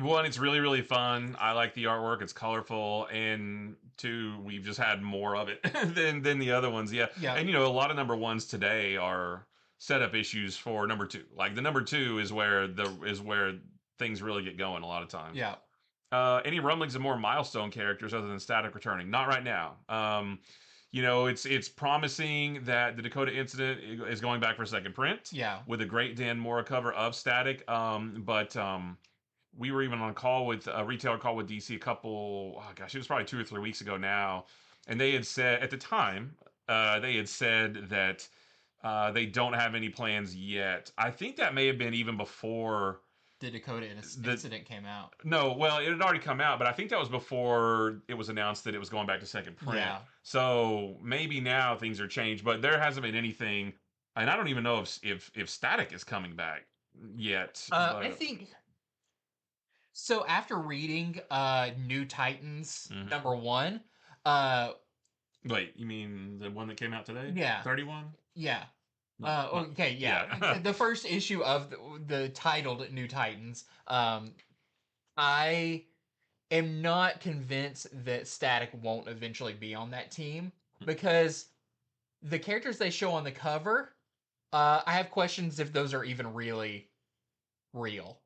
One, it's really, really fun. I like the artwork. It's colorful. And two, we've just had more of it than the other ones. Yeah. yeah. And, a lot of number ones today are setup issues for number 2. Like the number 2 is where things really get going a lot of times. Yeah. Any rumblings of more Milestone characters other than Static returning? Not right now. It's promising that the Dakota Incident is going back for a second print. Yeah. With a great Dan Mora cover of Static. But we were even on a call with a retailer call with DC it was probably 2 or 3 weeks ago now, and they had said at the time that they don't have any plans yet. I think that may have been even before The Dakota Incident came out. no, well, it had already come out, but I think that was before it was announced that it was going back to second print. Yeah. So maybe now things are changed, but there hasn't been anything, and I don't even know if Static is coming back yet. I think so after reading New Titans Mhm. #1, uh Wait, you mean the one that came out today? Yeah. 31? yeah. No, Okay, yeah. yeah. The first issue of the titled New Titans. I am not convinced that Static won't eventually be on that team because the characters they show on the cover, I have questions if those are even really real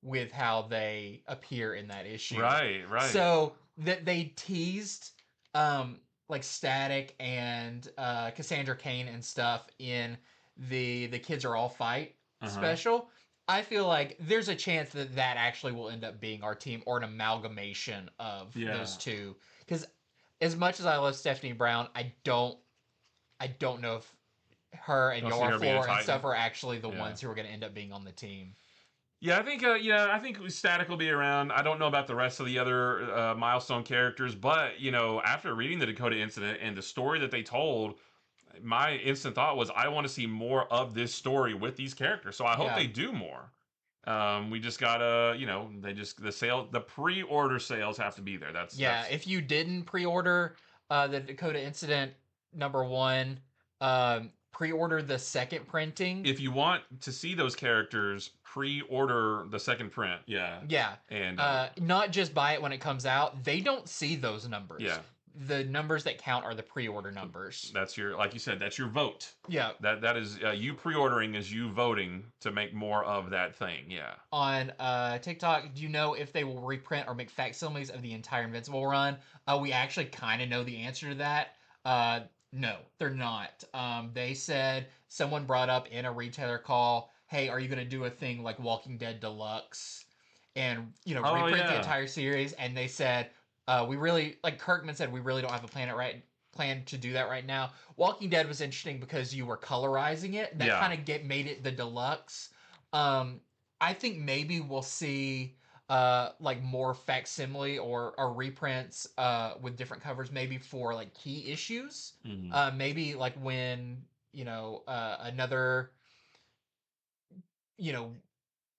with how they appear in that issue. Right, right. So that they teased like Static and Cassandra Cain and stuff in the Kids Are All Fight Uh-huh. special. I feel like there's a chance that that actually will end up being our team or an amalgamation of those Yeah. two. Because as much as I love Stephanie Brown, I don't know if her and Don't see her being a Yarflor and Titan. stuff are actually the Yeah. ones who are going to end up being on the team. I think Static will be around. I don't know about the rest of the other Milestone characters, but after reading the Dakota incident and the story that they told, my instant thought was I want to see more of this story with these characters. So I hope Yeah. they do more. We just gotta, the pre-order sales have to be there. Yeah, That's if you didn't pre-order the Dakota Incident #1, pre-order the second printing. if you want to see those characters, pre-order the second print. Yeah, Yeah, and not just buy it when it comes out. They don't see those numbers. yeah, The numbers that count are the pre-order numbers. that's your, like you said, that's your vote. Yeah, That is you pre-ordering is you voting to make more of that thing. Yeah. on TikTok, do you know if they will reprint or make facsimiles of the entire Invincible run? We actually kind of know the answer to that. No, they're not. They said someone brought up in a retailer call, "Hey, are you going to do a thing like Walking Dead Deluxe and Oh reprint the yeah. entire series?" And they said, "We really like Kirkman said we really don't have a plan to do that right now." Walking Dead was interesting because you were colorizing it. That Yeah. kind of made it the deluxe. Um, I think maybe we'll see like more facsimile or reprints with different covers maybe for like key issues. Hmm. Maybe like when another you know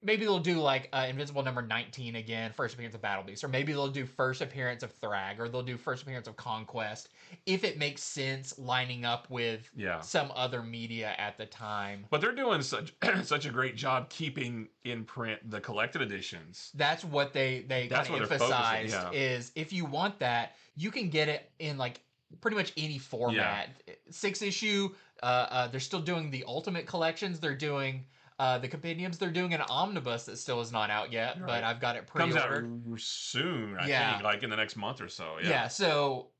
maybe they'll do like Invincible #19 again, first appearance of Battle Beast, or maybe they'll do first appearance of Thrag, or they'll do first appearance of Conquest, if it makes sense lining up with Yeah. some other media at the time. But they're doing such such a great job keeping in print the collected editions. That's what they kind That's of what they're focusing. emphasized Yeah. is if you want that, you can get it in like pretty much any Yeah. format. 6 issue. They're still doing the Ultimate collections. They're doing the compendiums. They're doing an omnibus that still is not out yet, but Right. I've got it Comes out pre-ordered. soon, I Yeah, think, like in the next month or so. Yeah. yeah. So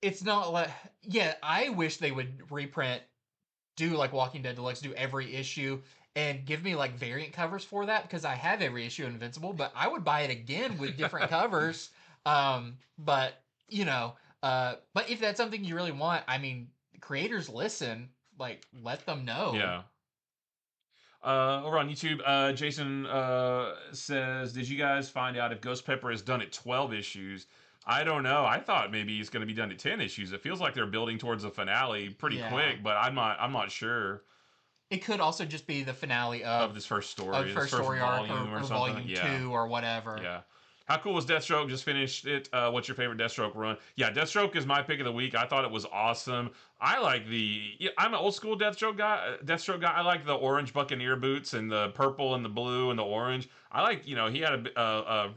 it's not like yeah. I wish they would reprint, do like Walking Dead Deluxe, do every issue. And give me like variant covers for that because I have every issue of Invincible, but I would buy it again with different covers. But but if that's something you really want, I mean, creators listen. Like, let them know. Yeah. Over on YouTube, Jason says, "Did you guys find out if Ghost Pepper is done at 12 issues?" I don't know. I thought maybe he's going to be done at 10 issues. It feels like they're building towards a finale pretty Yeah, quick, but I'm not sure it could also just be the finale of this first of story, this first first story arc volume or or something. volume Yeah. 2 or whatever. Yeah. How cool was Deathstroke? Just finished it. What's your favorite Deathstroke run? Yeah, Deathstroke is my pick of the week. I thought it was awesome. I like I'm an old school Deathstroke guy. I like the orange Buccaneer boots and the purple and the blue and the orange. I like, he had a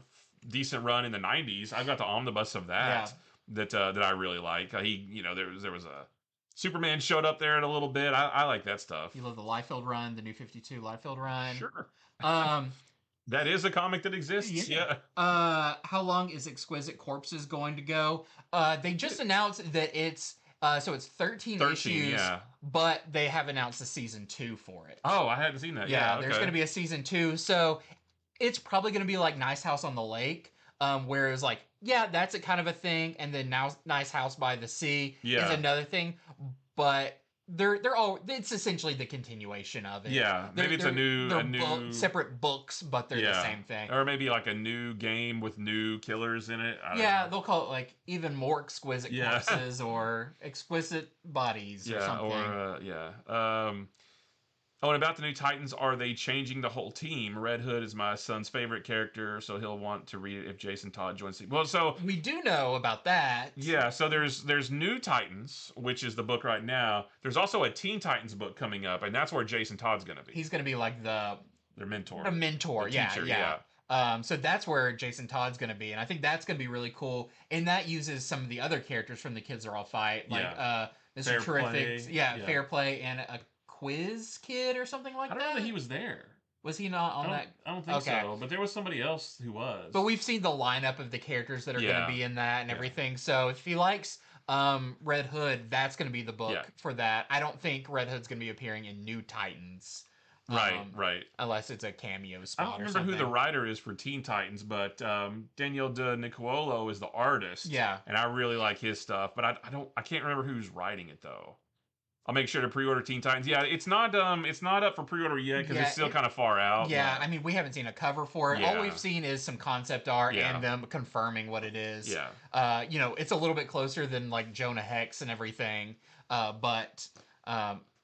decent run in the '90s. I've got the omnibus of Yeah. that I really like. There was a Superman showed up there in a little bit. I like that stuff. You love the Liefeld run, the New 52 Liefeld run. Sure. Um, That is a comic that exists. Yeah. How long is Exquisite Corpses going to go? They just announced that it's so it's 13 issues, yeah. but they have announced a season 2 for it. Oh, I hadn't seen that. Yeah, There's okay. going to be a season 2, so it's probably going to be like Nice House on the Lake, where it's like, yeah, that's a kind of a thing, and then now Nice House by the Sea is another thing, but they're all it's essentially the continuation of it. Yeah, maybe it's a new separate books, but they're the same thing. Or maybe like a new game with new killers in it. I don't know. They'll call it like even more exquisite corpses or exquisite bodies or something. Oh, and about the new Titans, are they changing the whole team? Red Hood is my son's favorite character, so he'll want to read it if Jason Todd joins the team. Well, so we do know about that. yeah, so there's New Titans, which is the book right now. There's also a Teen Titans book coming up, and that's where Jason Todd's going to be. He's going to be like their mentor. The mentor, the teacher, yeah. So that's where Jason Todd's going to be, and I think that's going to be really cool. And that uses some of the other characters from the Kids Are All Fight, like Mr. Terrific, Fair Play, and a Quiz Kid or something like that. I don't know that he was there. Was he not on that? I don't think Okay. so. But there was somebody else who was. But we've seen the lineup of the characters that are going to Yeah. be in that and Yeah. everything. So if he likes Red Hood, that's going to be the Yeah. book for that. I don't think Red Hood's going to be appearing in New Titans. Right. Right. Unless it's a cameo I don't spot or remember who something. the writer is for Teen Titans, but Daniel De Nicolo is the artist. Yeah. And I really like his stuff, but I can't remember who's writing it though. I'll make sure to pre-order Teen Titans. Yeah, it's not up for pre-order yet because Yeah, it's still kind of far out. Yeah, but- I mean, we haven't seen a cover for it. Yeah. All we've seen is some concept art Yeah. and them confirming what it is. Yeah. You know, it's a little bit closer than like Jonah Hex and everything, but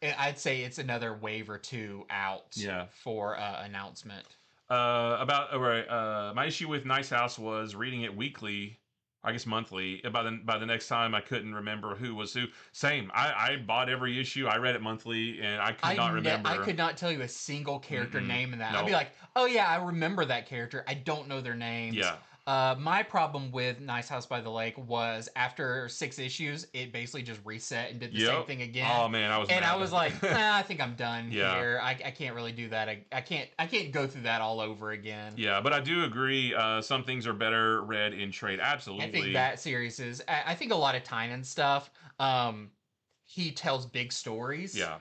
I'd say it's another wave or two out. Yeah. For announcement. My issue with Nice House was reading it weekly. I guess monthly. By the next time, I couldn't remember who was who. Same. I bought every issue. I read it monthly, and I could not remember. I could not tell you a single character name in that. Nope. I'd be like, oh yeah, I remember that character. I don't know their names. Yeah. My problem with Nice House by the Lake was after 6 issues, it basically just reset and did the same thing again. Oh man, I was. And mad. I was like, I think I'm done Yeah. here. I can't really do that. I can't go through that all over again. Yeah, but I do agree. Some things are better read in trade. Absolutely. I think that series is. I think a lot of Tynan stuff. He tells big stories. Yeah.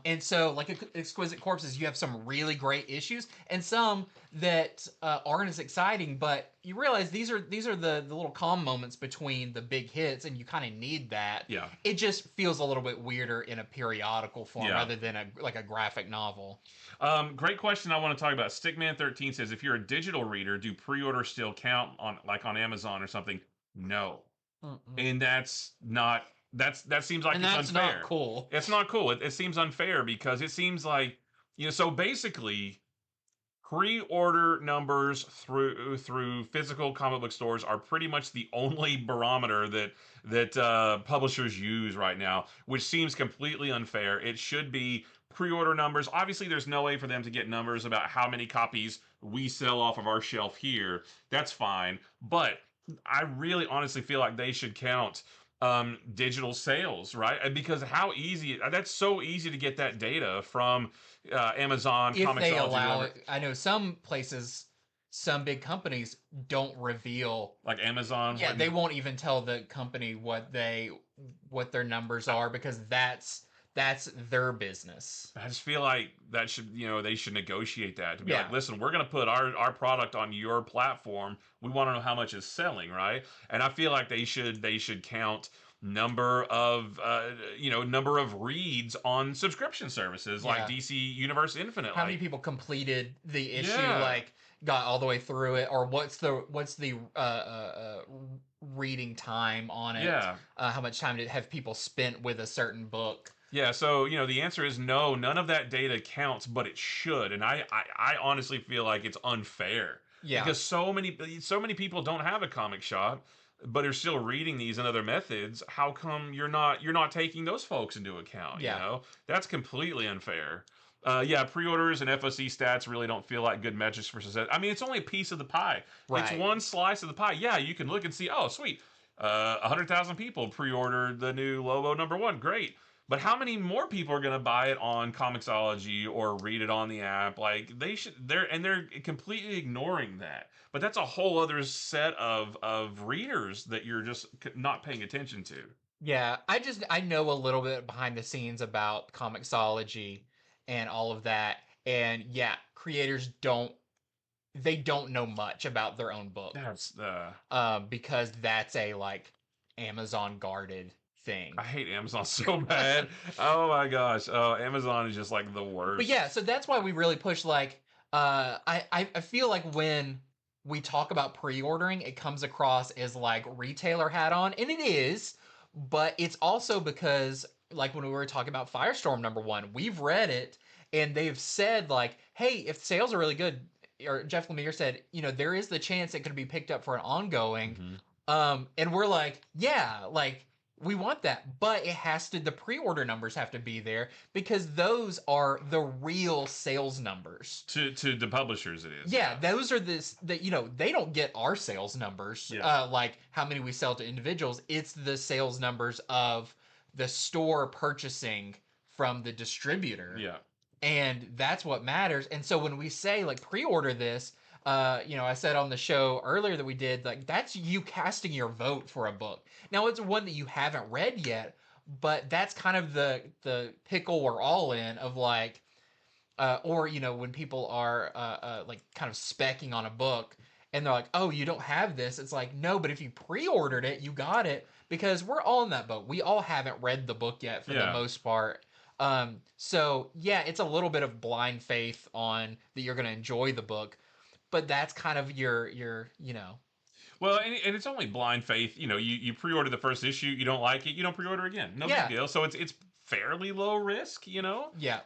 And so, like Exquisite Corpses, you have some really great issues, and some that aren't as exciting. But you realize these are the little calm moments between the big hits, and you kind of need that. Yeah. It just feels a little bit weirder in a periodical form Yeah. rather than a graphic novel. Great question. I want to talk about. Stickman13 says, if you're a digital reader, do pre-order still count on Amazon or something? No. And that's not. That seems like And it's that's unfair. not cool. It's not cool. It seems unfair because it seems like so basically, pre-order numbers through physical comic book stores are pretty much the only barometer that publishers use right now, which seems completely unfair. It should be pre-order numbers. Obviously, there's no way for them to get numbers about how many copies we sell off of our shelf here. That's fine, but I really honestly feel like they should count digital sales, right? Because that's so easy to get that data from Amazon, If Comixology, they allow whatever. it, I know some places, some big companies don't reveal. Like Amazon. Yeah, they won't even tell the company what their numbers are because that's their business. I just feel like that should, they should negotiate that to be Yeah. like, listen, we're going to put our product on your platform. We want to know how much it's selling, right? And I feel like they should count number of reads on subscription services like Yeah. DC Universe Infinite. How many people completed the issue, Yeah. like got all the way through it, or what's the reading time on it? Yeah. How much time have people spent with a certain book? Yeah, so the answer is no. None of that data counts, but it should, and I honestly feel like it's unfair. Yeah. Because so many people don't have a comic shop, but are still reading these and other methods. How come you're not taking those folks into account? Yeah. That's completely unfair. Pre-orders and FOC stats really don't feel like good metrics for success. I mean, it's only a piece of the pie. Right. It's one slice of the pie. Yeah, you can look and see. Oh, sweet, 100,000 people pre-ordered the new Lobo #1. Great. But how many more people are going to buy it on Comixology or read it on the app? Like they're completely ignoring that. But that's a whole other set of readers that you're just not paying attention to. Yeah, I know a little bit behind the scenes about Comixology and all of that, and yeah, creators don't know much about their own book. That's because that's a like Amazon guarded thing. I hate Amazon so bad. Oh my gosh. Oh, Amazon is just like the worst. But yeah, so that's why we really push like I feel like when we talk about pre-ordering, it comes across as like retailer hat on, and it is, but it's also because like when we were talking about Firestorm #1, we've read it and they've said like, hey, if sales are really good, or Jeff Lemire said, there is the chance it could be picked up for an ongoing. Mm-hmm. And we're like, yeah, like we want that, but the pre-order numbers have to be there because those are the real sales numbers. To the publishers it is. Yeah, those are they don't get our sales numbers, like how many we sell to individuals. It's the sales numbers of the store purchasing from the distributor. Yeah. and that's what matters. And so when we say like pre-order this, I said on the show earlier that we did, like, that's you casting your vote for a book. Now it's one that you haven't read yet, but that's kind of the pickle we're all in of like, or when people are like kind of specking on a book and they're like, oh, you don't have this. It's like, no, but if you pre-ordered it, you got it, because we're all in that boat. We all haven't read the book yet for the Yeah. most part. So yeah, it's a little bit of blind faith on that you're going to enjoy the book, but that's kind of your. Well, and it's only blind faith. You pre-order the first issue, you don't like it, you don't pre-order again. No big Yeah. deal. So it's fairly low risk. Yeah.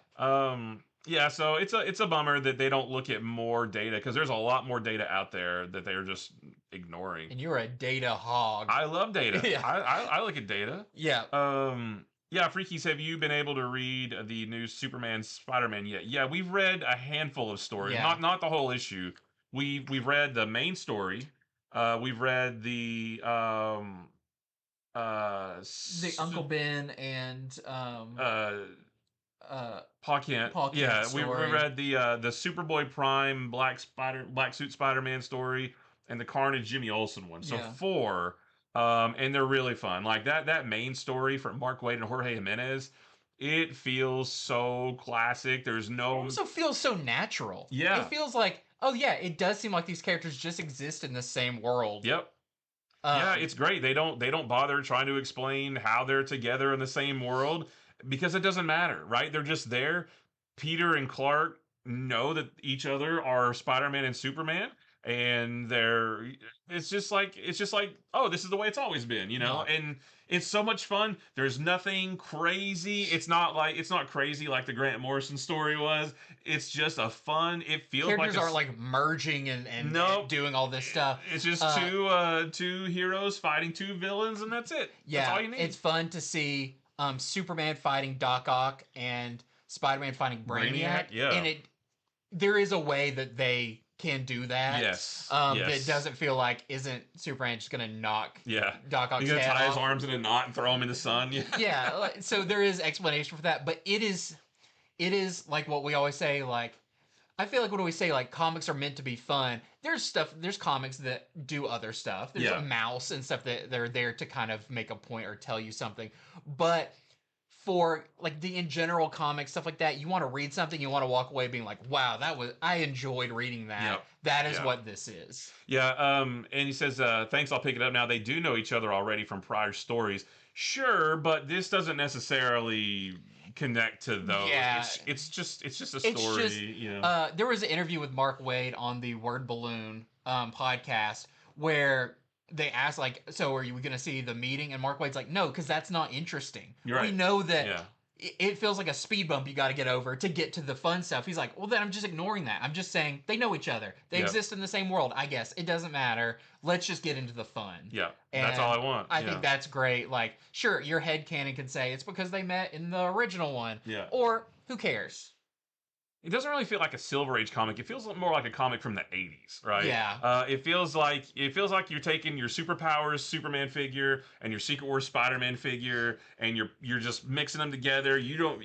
Yeah. So it's a bummer that they don't look at more data, because there's a lot more data out there that they're just ignoring. And you're a data hog. I love data. Yeah. I look at data. Yeah. Yeah, Freakies, have you been able to read the new Superman Spider-Man yet? Yeah, we've read a handful of stories. Yeah. Not the whole issue. We've read the main story. We've read the Uncle Ben and Pa Kent. Paul Kent Yeah, we story. read the Superboy Prime Black Suit Spider-Man story, and the Carnage Jimmy Olsen one. So Yeah. 4. And they're really fun. Like that main story from Mark Waid and Jorge Jimenez, it feels so classic. There's It no also feels so natural. Yeah. It feels like, oh yeah, it does seem like these characters just exist in the same world. Yep. Yeah, it's great. They don't bother trying to explain how they're together in the same world, because it doesn't matter, right? They're just there. Peter and Clark know that each other are Spider-Man and Superman, and it's just like, oh, this is the way it's always been, Yeah. And it's so much fun. There's nothing crazy. It's not crazy like the Grant Morrison story was. It's just a fun. It feels Characters like aren't like merging and Nope. doing all this stuff. It's just two heroes fighting 2 villains, and that's it. Yeah, That's all you need. it's fun to see Superman fighting Doc Ock and Spider-Man fighting Brainiac. Yeah. And there is a way that they can do that. Yes. That doesn't feel like, isn't Superman just gonna knock Doc Ock's He's gonna head tie his off? arms in a knot and throw him in the sun. Yeah. Yeah, so there is explanation for that, but it is like what we always say, like, I feel like when we say like comics are meant to be fun, there's comics that do other stuff. There's a mouse and stuff that they're there to kind of make a point or tell you something. But for like the in general comics, stuff like that, you want to read something, you want to walk away being like, wow, I enjoyed reading that. Yep. That is what this is. Yeah. And he says, thanks, I'll pick it up now. They do know each other already from prior stories. Sure, but this doesn't necessarily connect to those. Yeah. It's just a story. There was an interview with Mark Waid on the Word Balloon podcast where they asked, like, so are you going to see the meeting? And Mark Waid's like, no, because that's not interesting. You're right. We know that Yeah. it feels like a speed bump you got to get over to get to the fun stuff. He's like, well, then I'm just ignoring that. I'm just saying they know each other. They exist in the same world, I guess. It doesn't matter. Let's just get into the fun. Yeah. And That's all I want. I think that's great. Like, sure, your headcanon can say it's because they met in the original one. Yeah. Or who cares? It doesn't really feel like a Silver Age comic. It feels more like a comic from the 80s, right? Yeah. It feels like you're taking your superpowers Superman figure and your Secret Wars Spider-Man figure, and you're just mixing them together. You're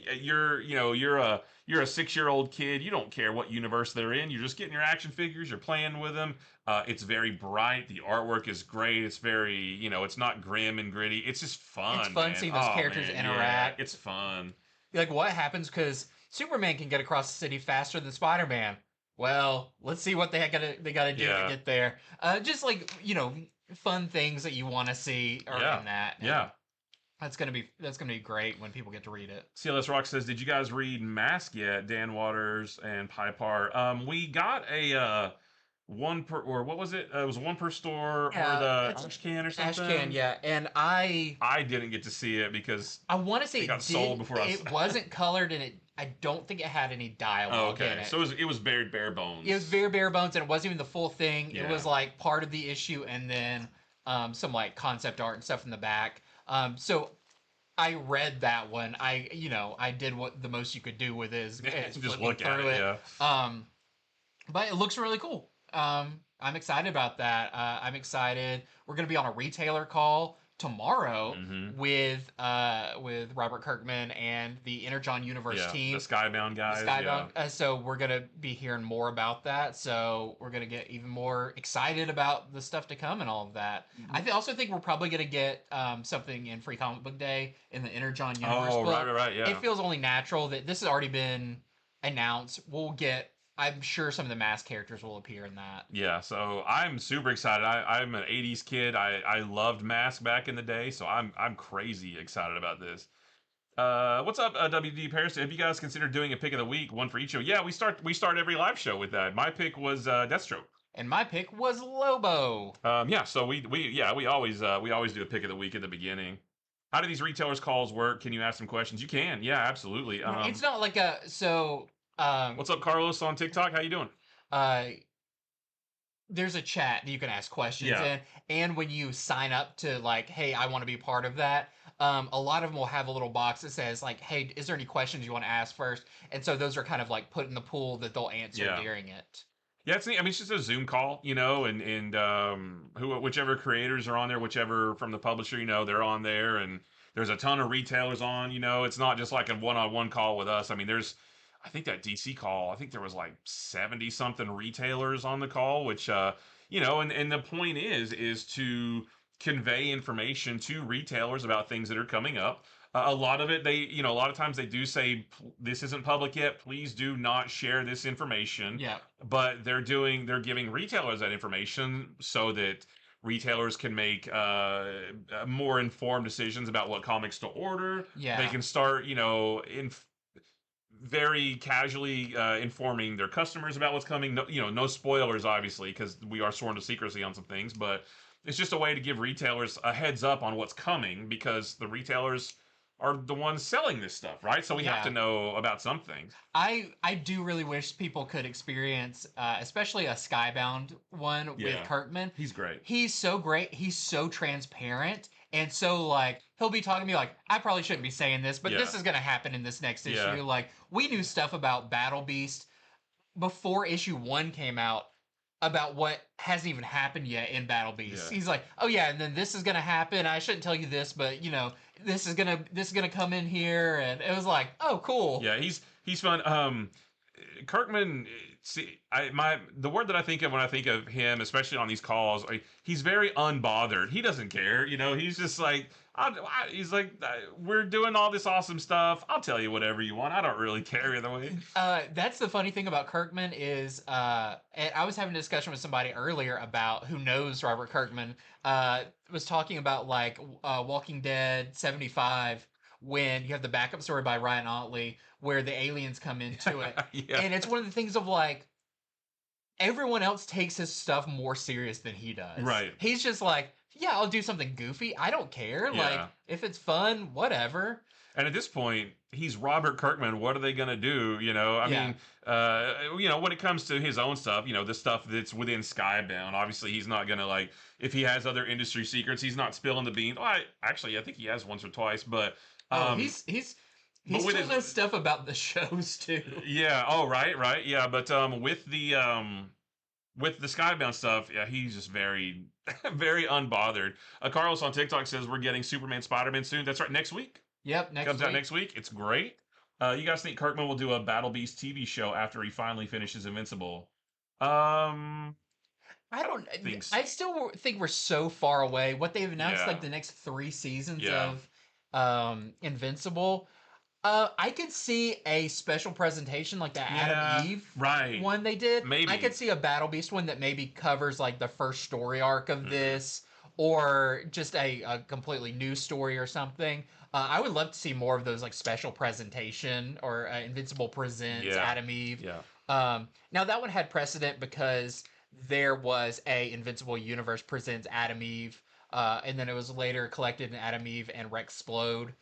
a 6-year-old kid. You don't care what universe they're in. You're just getting your action figures. You're playing with them. It's very bright. The artwork is great. It's very, it's not grim and gritty. It's just fun. It's fun man. seeing those characters interact. Yeah, it's fun. Like, what happens because Superman can get across the city faster than Spider-Man? Well, let's see what they gotta do to get there. Just like, fun things that you want to see are in that. And that's gonna be great when people get to read it. CLS Rock says, "Did you guys read Mask yet?" Dan Waters and Pipar. We got a one per, or what was it? It was one per store, or the Ash Can or something. Ash Can, yeah. And I didn't get to see it because I want to say it got sold before I it wasn't colored, and I don't think it had any dialogue in it. So it was very bare bones. It was very bare bones, and it wasn't even the full thing. Yeah. It was like part of the issue, and then some like concept art and stuff in the back. So I read that one. I did what the most you could do with is just look at it. Yeah. But it looks really cool. I'm excited about that. I'm excited. We're gonna be on a retailer call tomorrow Mm-hmm. with Robert Kirkman and the Energon Universe Yeah, the team, Skybound the guys. Yeah. Skybound. So we're gonna be hearing more about that. So we're gonna get even more excited about the stuff to come and all of that. Also think we're probably gonna get something in Free Comic Book Day in the Energon Universe Oh, right, book. right, right. It Yeah. feels only natural that this has already been announced. We'll get. I'm sure some of the mass characters will appear in that. Yeah, so I'm super excited. I'm an '80s kid. I loved Mask back in the day, so I'm crazy excited about this. What's up, WD Paris? Have you guys considered doing a pick of the week, one for each show? Yeah, we start every live show with that. My pick was Deathstroke. And my pick was Lobo. Yeah, so we always do a pick of the week at the beginning. How do these retailers calls work? Can you ask some questions? You can. Yeah, absolutely. Yeah, it's not like a What's up, Carlos on TikTok? How you doing? uh there's a chat that you can ask questions Yeah. in, and when you sign up to like, hey, I want to be part of that, a lot of them will have a little box that says like, hey, is there any questions you want to ask first? And so those are kind of like put in the pool that they'll answer Yeah. during it. Yeah, it's neat. I mean, it's just a Zoom call, and whichever creators are on there, whichever from the publisher, they're on there, and there's a ton of retailers on. It's not just like a one-on-one call with us. I mean, I think that DC call, I think there was like 70 something retailers on the call, which, and the point is to convey information to retailers about things that are coming up. A lot of it, a lot of times they do say, this isn't public yet. Please do not share this information, Yeah. but they're giving retailers that information so that retailers can make more informed decisions about what comics to order. Yeah. They can start, in very casually informing their customers about what's coming. No, no spoilers, obviously, because we are sworn to secrecy on some things, but it's just a way to give retailers a heads up on what's coming, because the retailers are the ones selling this stuff, right? So we have to Yeah. know about some things. I do really wish people could experience, especially a Skybound one with Yeah. Kirkman. He's great. He's so great. He's so transparent. And so, like, he'll be talking to me like, I probably shouldn't be saying this, but this Yeah. is going to happen in this next Yeah. issue. Like, we knew stuff about Battle Beast before issue 1 came out about what hasn't even happened yet in Battle Beast. Yeah. He's like, "Oh yeah, and then this is going to happen. I shouldn't tell you this, but this is going to come in here." And it was like, "Oh, cool." Yeah, he's fun. Kirkman, see, the word that I think of when I think of him, especially on these calls, he's very unbothered. He doesn't care, He's just like, he's like, we're doing all this awesome stuff. I'll tell you whatever you want. I don't really care either way. That's the funny thing about Kirkman is, and I was having a discussion with somebody earlier about who knows Robert Kirkman. Was talking about like Walking Dead 75, when you have the backup story by Ryan Otley where the aliens come into it. Yeah. And it's one of the things of like, everyone else takes his stuff more serious than he does. Right. He's just like, yeah, I'll do something goofy. I don't care. Yeah. Like, if it's fun, whatever. And at this point, he's Robert Kirkman. What are they going to do? I mean, when it comes to his own stuff, the stuff that's within Skybound, obviously he's not going to, like, if he has other industry secrets, he's not spilling the beans. I think he has once or twice, but he's with told us stuff about the shows too. Yeah. Oh, right. Yeah. But with the Skybound stuff, yeah, he's just very, very unbothered. Carlos on TikTok says we're getting Superman, Spider-Man soon. That's right. Next week. Yep. Next Comes week. out next week. It's great. You guys think Kirkman will do a Battle Beast TV show after he finally finishes Invincible? I don't think so. I still think we're so far away. What they've announced, Yeah. like the next 3 seasons Yeah. of Invincible. I could see a special presentation like the Adam Eve one they did. Maybe. I could see a Battle Beast one that maybe covers like the first story arc of this, or just a completely new story or something. I would love to see more of those like special presentation or Invincible Presents Adam Eve. Yeah. Now that one had precedent because there was a Invincible Universe Presents Adam Eve, and then it was later collected in Adam Eve and Rexplode.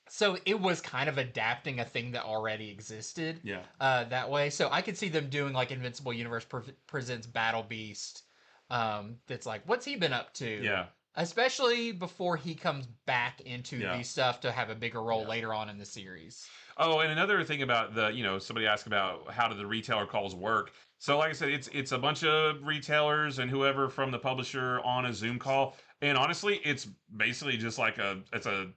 So it was kind of adapting a thing that already existed. Yeah. That way. So I could see them doing like Invincible Universe Presents Battle Beast. That's like, what's he been up to? Yeah. especially before he comes back into Yeah. the stuff to have a bigger role Yeah. later on in the series. Oh, and another thing about the, somebody asked about how do the retailer calls work. So, like I said, it's a bunch of retailers and whoever from the publisher on a Zoom call. And honestly, it's basically just like it's a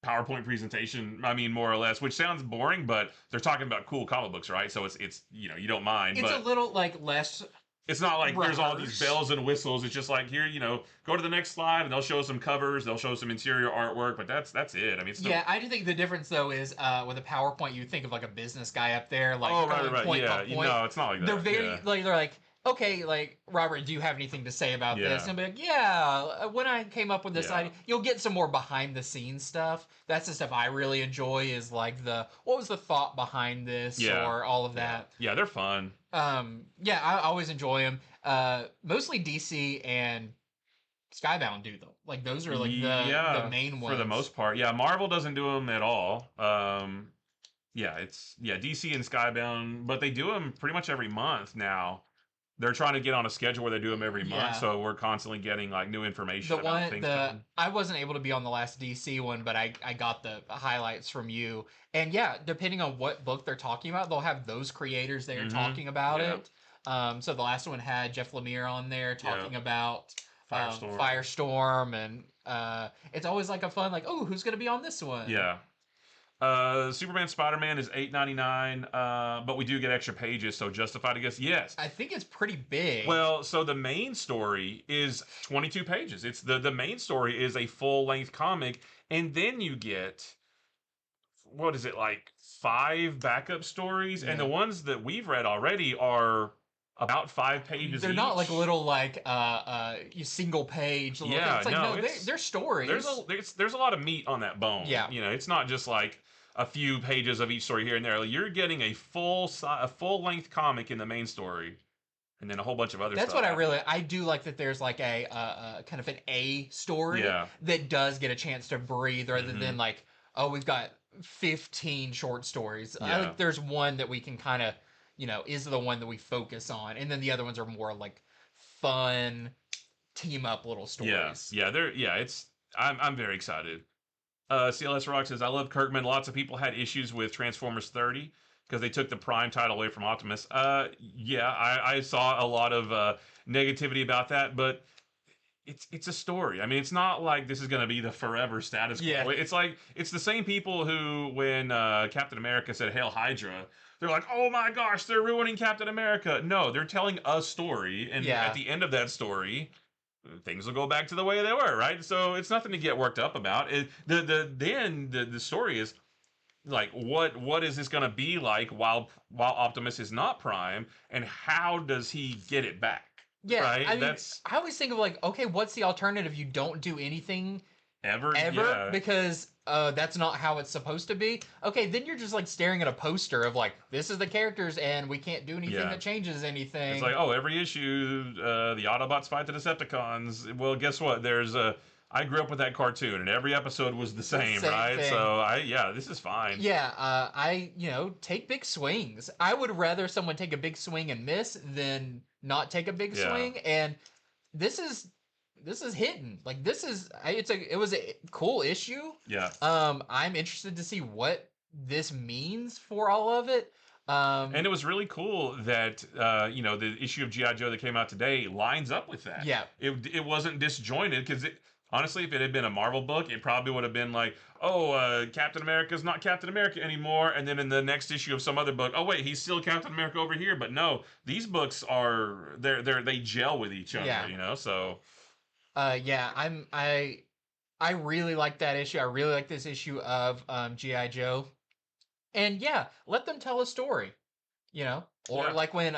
PowerPoint presentation. I mean, more or less, which sounds boring, but they're talking about cool comic books, right? So it's you don't mind, It's a but little like less it's not like there's all these rehearsed. bells and whistles. It's just like here, go to the next slide, and they'll show some covers, they'll show some interior artwork, but that's it. I mean, it's no. Yeah, I do think the difference though is with a PowerPoint, you think of like a business guy up there, like Oh, going right, point yeah. by point. It's not like They're that. very Yeah, like they're like, okay, like Robert, do you have anything to say about this? yeah, And I'll be like, yeah. When I came up with this yeah, idea, you'll get some more behind the scenes stuff. That's the stuff I really enjoy. Is like the what was the thought behind this yeah, or all of yeah, that. yeah. They're fun. Yeah, I always enjoy them. Mostly DC and Skybound do though. Like those are like the Yeah, main for the ones. most part. Yeah, Marvel doesn't do them at all. Yeah, DC and Skybound, but they do them pretty much every month now. They're trying to get on a schedule where they do them every month, Yeah. so we're constantly getting like new information about things coming. I wasn't able to be on the last DC one, but I got the highlights from you. And yeah, depending on what book they're talking about, they'll have those creators there Mm-hmm. talking about Yeah, it. So the last one had Jeff Lemire on there yeah. talking about Firestorm. Firestorm, and it's always like a fun like, oh, who's gonna be on this one? Yeah. Superman Spider-Man is $8.99, but we do get extra pages, so justified, I guess. Yes. I think it's pretty big. Well, so the main story is 22 pages. It's the main story is a full-length comic, and then you get what is it like 5 backup stories, and the Yeah. ones that we've read already are about 5 pages They're each. not like little like you single page little Yeah, things. It's like no, they're stories. there's a lot of meat on that bone. Yeah. It's not just like a few pages of each story here and there. Like, you're getting a full length comic in the main story, and then a whole bunch of other That's stuff. what I do like that there's like a kind of an A story Yeah. that does get a chance to breathe rather Mhm. than like, oh, we've got 15 short stories. I Yeah. think there's one that we can kind of, is the one that we focus on. And then the other ones are more like fun team up little Yeah, stories. I'm very excited. CLS Rock says, I love Kirkman. Lots of people had issues with Transformers 30 because they took the prime title away from Optimus. Yeah, I saw a lot of negativity about that, but it's a story. I mean, it's not like this is going to be the forever status quo. Yeah. It's like it's the same people who, when Captain America said "Hail Hydra," they're like, "Oh my gosh, they're ruining Captain America." No, they're telling a story, and Yeah. at the end of that story, things will go back to the way they were, right? So it's nothing to get worked up about. The story is like what is this going to be like while Optimus is not Prime, and how does he get it back? Yeah. Right? I mean, That's I always think of like, okay, what's the alternative? You don't do anything ever. ever Yeah. because that's not how it's supposed to be. Okay, then you're just like staring at a poster of like, this is the characters and we can't do anything Yeah. that changes anything. It's like, oh, every issue, the Autobots fight the Decepticons. Well, guess what? I grew up with that cartoon, and every episode was the same, Same right? thing. So this is fine. Yeah, take big swings. I would rather someone take a big swing and miss than not take a big Yeah. swing. And this is hitting. Like it was a cool issue. Yeah. I'm interested to see what this means for all of it. And it was really cool that the issue of GI Joe that came out today lines up with that. Yeah. It wasn't disjointed because honestly, if it had been a Marvel book, it probably would have been like, Captain America's not Captain America anymore, and then in the next issue of some other book, oh wait, he's still Captain America over here. But no, these books they gel with each other. Yeah. So. Yeah, I really like that issue. I really like this issue of GI Joe. And yeah, let them tell a story, or Yeah. like when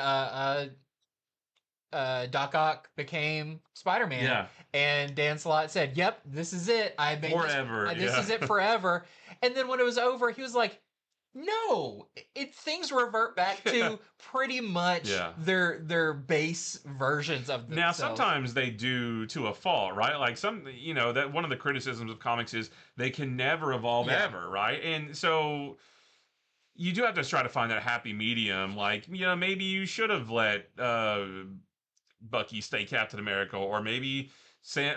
Doc Ock became Spider-Man, Yeah. and Dan Slott said, "Yep, this is it. I made Forever, this yeah. is it forever." And then when it was over, he was like, "No, things revert back to pretty much Yeah. their base versions of Now, themselves." sometimes they do to a fault, right? Like that one of the criticisms of comics is they can never evolve Yeah. ever, right? And so you do have to try to find that happy medium. Like, maybe you should have let Bucky stay Captain America, or maybe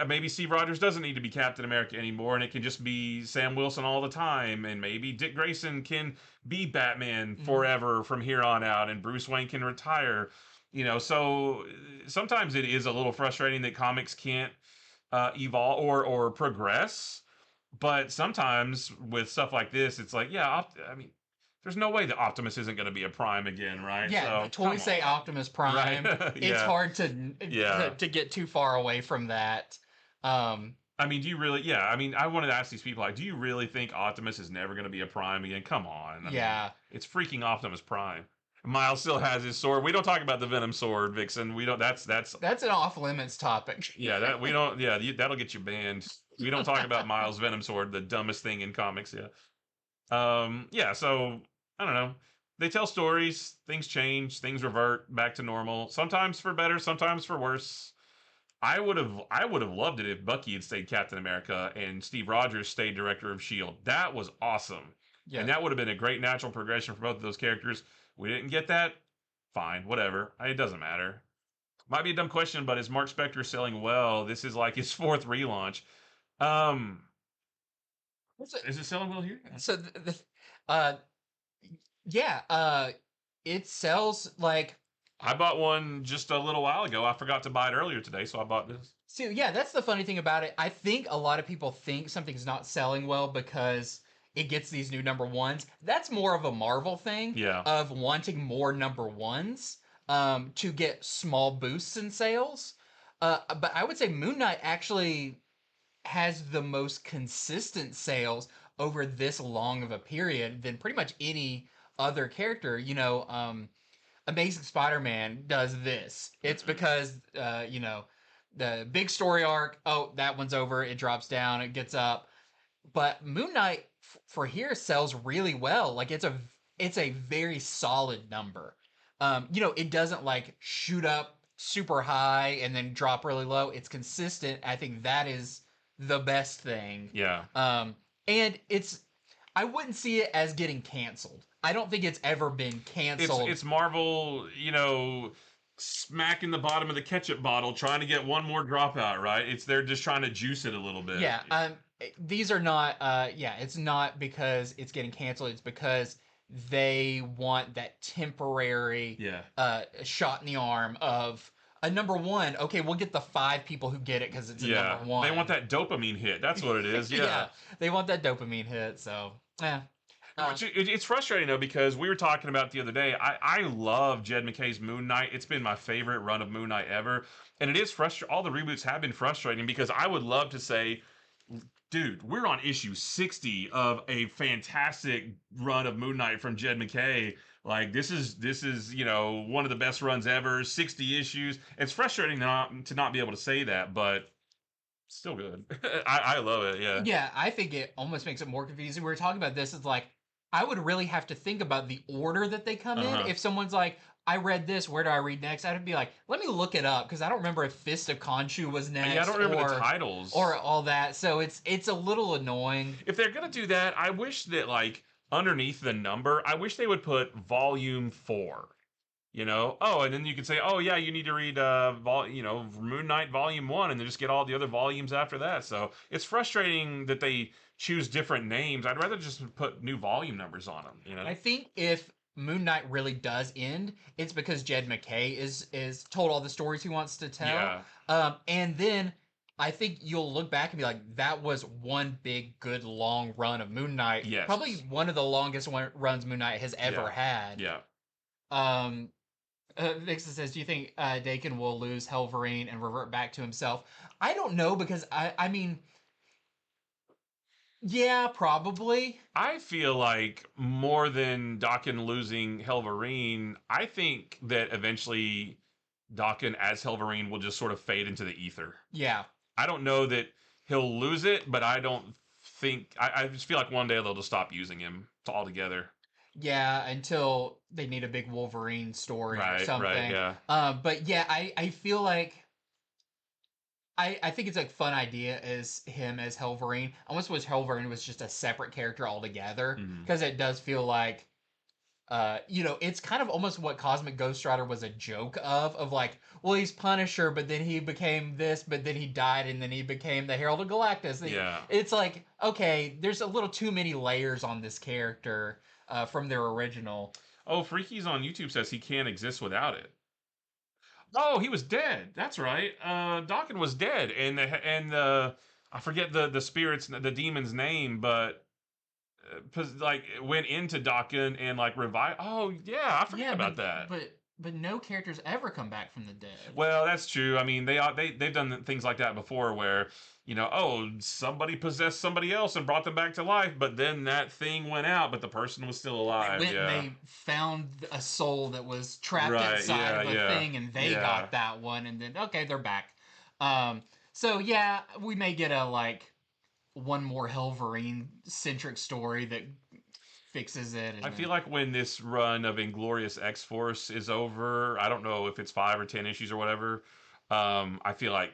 Maybe Steve Rogers doesn't need to be Captain America anymore, and it can just be Sam Wilson all the time, and maybe Dick Grayson can be Batman Mhm. forever from here on out, and Bruce Wayne can retire. So sometimes it is a little frustrating that comics can't evolve or progress. But sometimes with stuff like this, it's like, yeah, I mean, there's no way that Optimus isn't going to be a Prime again, right? Yeah, the So toys come say on, Optimus right? Prime. It's Yeah, hard to, yeah. to get too far away from that. Um, I mean, do you really? Yeah, I mean, I wanted to ask these people, like, do you really think Optimus is never going to be a Prime again? Come on, I mean, yeah, it's freaking Optimus Prime. Miles still has his sword. We don't talk about the Venom sword, Vixen. We don't. That's that's an off limits topic. yeah. That we don't. Yeah, that'll get you banned. We don't talk about Miles' Venom sword, the dumbest thing in comics. Yeah. Yeah, so I don't know. They tell stories, things change, things revert back to normal. Sometimes for better, sometimes for worse. I would have loved it if Bucky had stayed Captain America and Steve Rogers stayed director of Shield. That was awesome. And Yeah. that would have been a great natural progression for both of those characters. We didn't get that. Fine, whatever. It doesn't matter. Might be a dumb question, but is Mark Spector selling well? This is like his fourth relaunch. Um, What's it? is it selling well here? So uh, yeah, it sells like. I bought one just a little while ago. I forgot to buy it earlier today, so I bought this. So yeah, that's the funny thing about it. I think a lot of people think something's not selling well because it gets these new number ones. That's more of a Marvel thing Yeah. of wanting more number ones to get small boosts in sales. But I would say Moon Knight actually has the most consistent sales over this long of a period than pretty much any other character. Amazing Spider-Man does this. It's Mm-mm. because the big story arc. Oh, that one's over. It drops down. It gets up. But Moon Knight for here sells really well. Like it's a very solid number. It doesn't like shoot up super high and then drop really low. It's consistent. I think that is the best thing. Yeah. And I wouldn't see it as getting canceled. I don't think it's ever been It's canceled. it's Marvel, smacking the bottom of the ketchup bottle trying to get one more dropout, right? It's they're just trying to juice it a little bit. Yeah, these are not yeah, it's not because it's getting canceled, it's because they want that temporary Yeah. shot in the arm of a number one. Okay, we'll get the five people who get it because it's a Yeah. number one. They want that dopamine hit. That's what it is. Yeah. Yeah, they want that dopamine hit. So yeah. Which it's frustrating though because we were talking about the other day. I love Jed McKay's Moon Knight. It's been my favorite run of Moon Knight ever, and it is frustrating. All the reboots have been frustrating because I would love to say, dude, we're on issue 60 of a fantastic run of Moon Knight from Jed McKay. Like this is one of the best runs ever. 60 issues. It's frustrating to not be able to say that, but still good. I love it. Yeah. Yeah, I think it almost makes it more confusing. We were talking about this. It's like I would really have to think about the order that they come Uh in. huh. If someone's like, "I read this, where do I read next?" I'd be like, "Let me look it up," because I don't remember if Fist of Khonshu was Yeah, I next don't remember the or titles. all that. So it's a little annoying. If they're gonna do that, I wish that like underneath the number, I wish they would put volume 4. Oh, and then you could say, oh yeah, you need to read Moon Knight volume 1, and then just get all the other volumes after that. So it's frustrating that they choose different names. I'd rather just put new volume numbers on them. I think if Moon Knight really does end, it's because Jed McKay is told all the stories he wants to tell. Yeah. And then I think you'll look back and be like, that was one big, good, long run of Moon Knight. Probably Yes. one of the longest runs Moon Knight has ever Yeah. had. Yeah. Um, Vixen says, "Do you think Dakin will lose Helverine and revert back to himself?" I don't know because I mean, yeah, probably. I feel like more than Dakin losing Helverine, I think that eventually Dakin as Helverine will just sort of fade into the ether. Yeah, I don't know that he'll lose it, but I don't think I just feel like one day they'll just stop using him altogether. yeah. Until they need a big Wolverine story or Right, right, something. yeah. But yeah, I feel like I think it's a fun idea as him as Helverine. I almost wish Helverine was just a separate character altogether Mhm. because it does feel like It's kind of almost what Cosmic Ghost Rider was a joke of like, well, he's Punisher, but then he became this, but then he died, and then he became the Herald of Galactus. Yeah. It's like, okay, there's a little too many layers on this character from their original. Oh, Freaky's on YouTube says he can't exist without it. Oh, he was dead. That's right. Dawkins was dead, and I forget the spirit's the demon's name, but like went into Dawkins and like revive. Oh yeah, I forgot Yeah, about that. but no characters ever come back from the dead. Well, that's true. I mean, they've done things like that before, where oh, somebody possessed somebody else and brought them back to life, but then that thing went out, but the person was still alive. Yeah, They found a soul that was trapped right. inside Yeah, of a yeah, thing, and they yeah. got that one, and then okay, they're back. So yeah, we may get a like one more Wolverine centric story that fixes it. I feel like when this run of Inglorious X Force is over, I don't know if it's 5 or 10 issues or whatever. I feel like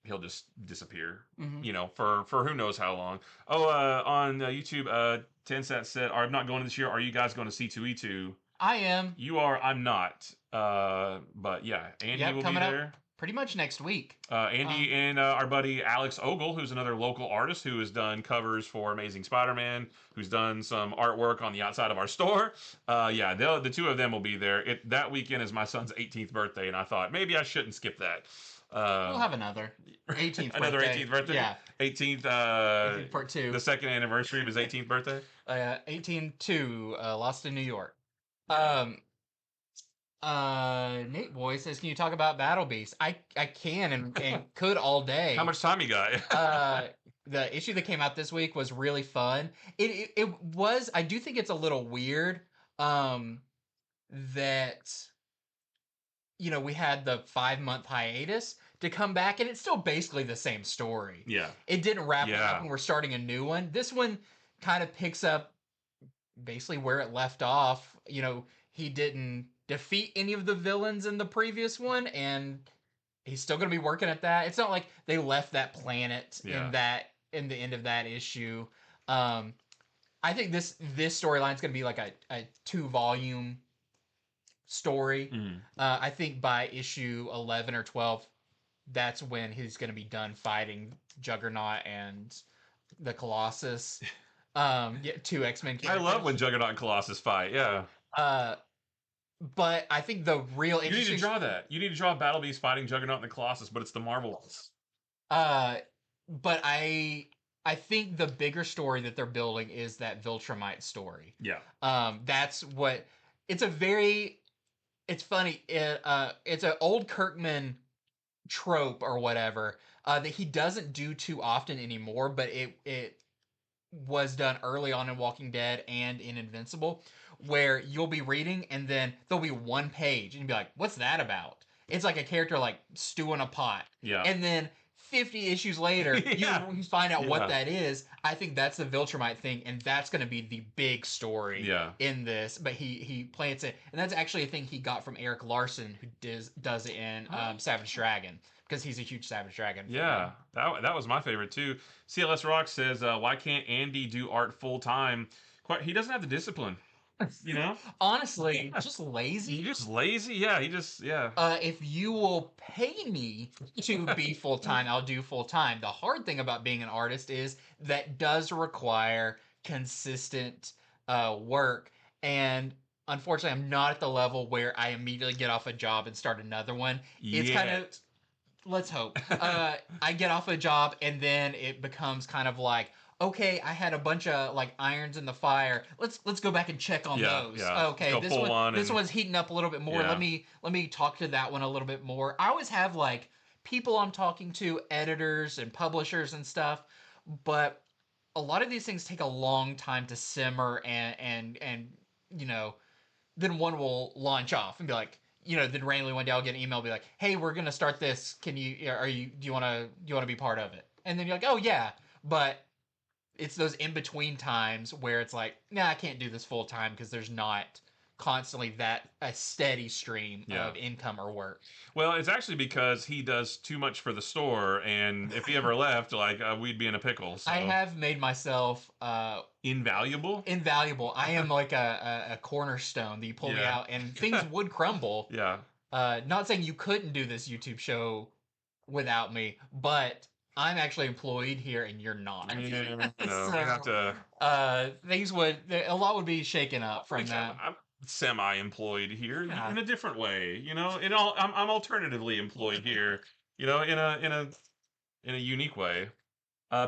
he'll just disappear. Mhm. For who knows how long. Oh, on YouTube, Tensat said, "I'm not going this year. Are you guys going to C2E2?" I am. You are. I'm not. But yeah, Andy Yep, will be coming up there. pretty much next week. Andy and our buddy Alex Ogle, who's another local artist who has done covers for Amazing Spider-Man, who's done some artwork on the outside of our store. Yeah, the two of them will be there. That weekend is my son's 18th birthday, and I thought maybe I shouldn't skip that. We'll have another 18th another birthday. 18th birthday. Yeah, 18th. 18th part two. The second anniversary of his 18th birthday. 18-2, Lost in New York. Um, Nate Boy says, "Can you talk about Battle Beast?" I can and could all day. How much time you got? The issue that came out this week was really fun. It was. I do think it's a little weird. That we had the 5-month hiatus to come back, and it's still basically the same story. Yeah. It didn't wrap Yeah. up, and we're starting a new one. This one kind of picks up basically where it left off. He didn't defeat any of the villains in the previous one, and he's still going to be working at that. It's not like they left that planet Yeah. in the end of that issue. I think this storyline is going to be like a 2-volume story. Mm. I think by issue 11 or 12, that's when he's going to be done fighting Juggernaut and the Colossus. Yeah, 2 X-Men characters. I love when Juggernaut and Colossus fight. Yeah. But I think the real You need to draw that. You need to draw Battle Beast fighting Juggernaut and the Colossus, but it's the Marvels. But I think the bigger story that they're building is that Viltrumite story. Yeah. That's what it's it's funny. It's an old Kirkman trope or whatever that he doesn't do too often anymore, but it was done early on in Walking Dead and in Invincible, where you'll be reading and then there'll be one page and you'll be like, what's that about? It's like a character like stewing a pot. Yeah. And then 50 issues later, Yeah. you find out Yeah. what that is. I think that's the Viltrumite thing, and that's going to be the big story in this. But he plants it, and that's actually a thing he got from Eric Larson, who does it in Savage Dragon, because he's a huge Savage Dragon fan. Yeah, that was my favorite too. CLS Rock says, "Why can't Andy do art full time? He doesn't have the discipline, Honestly, just lazy. He's just lazy. Yeah, If you will pay me to be full time, I'll do full time. The hard thing about being an artist is that does require consistent work, and unfortunately, I'm not at the level where I immediately get off a job and start another one. It's kind of, let's hope. I get off a job and then it becomes kind of like, okay, I had a bunch of like irons in the fire. Let's go back and check on those. Yeah. Okay, this one's heating up a little bit more. Yeah. Let me talk to that one a little bit more. I always have like people I'm talking to, editors and publishers and stuff, but a lot of these things take a long time to simmer and then one will launch off and be like, then randomly one day I'll get an email and be like, hey, we're gonna start this. Do you wanna be part of it? And then you're like, oh yeah, but it's those in between times where it's like, nah, I can't do this full time because there's not constantly that a steady stream Yeah. of income or work. Well, it's actually because he does too much for the store, and if he ever left, like we'd be in a pickle. I So have made myself invaluable. invaluable. I am like a cornerstone that you pull me Yeah. out, and things would crumble. Yeah. Not saying you couldn't do this YouTube show without me, but I'm actually employed here and you're not. Yeah. No, you have So to. things would a lot would be shaken up from Like that. I'm semi-employed here Yeah. in a different way. I'm alternatively employed here. In a unique way.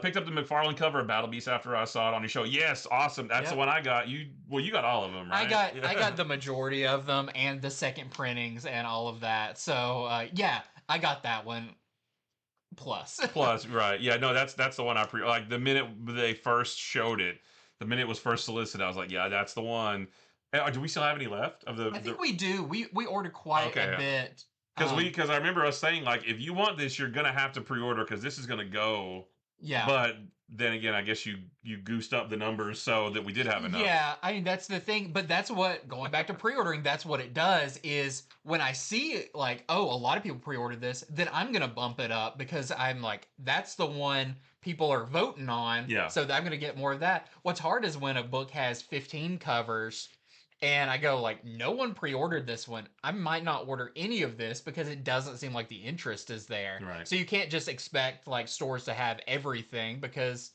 Picked up the McFarlane cover of Battle Beast after I saw it on your show. Yes, awesome. That's the Yep. one I got. You got all of them, I right? got I Yeah. got the majority of them and the second printings and all of that. So yeah, I got that one plus. Plus, right? Yeah, no, that's the one I like. The minute they first showed it, the minute it was first solicited, I was like, yeah, that's the one. Do we still have any left of I the? think we do. We ordered quite a Okay, bit. because I remember us saying like, if you want this, you're gonna have to pre-order because this is gonna go. Yeah. But then again, I guess you goosed up the numbers so that we did have enough. Yeah, I mean that's the thing, but that's what going back to pre-ordering, that's what it does is when I see like, oh, a lot of people pre-ordered this, then I'm gonna bump it up because I'm like, that's the one people are voting on, Yeah. so I'm gonna get more of that. What's hard is when a book has 15 covers and I go like, no one pre-ordered this one. I might not order any of this because it doesn't seem like the interest is there. Right. So you can't just expect like stores to have everything because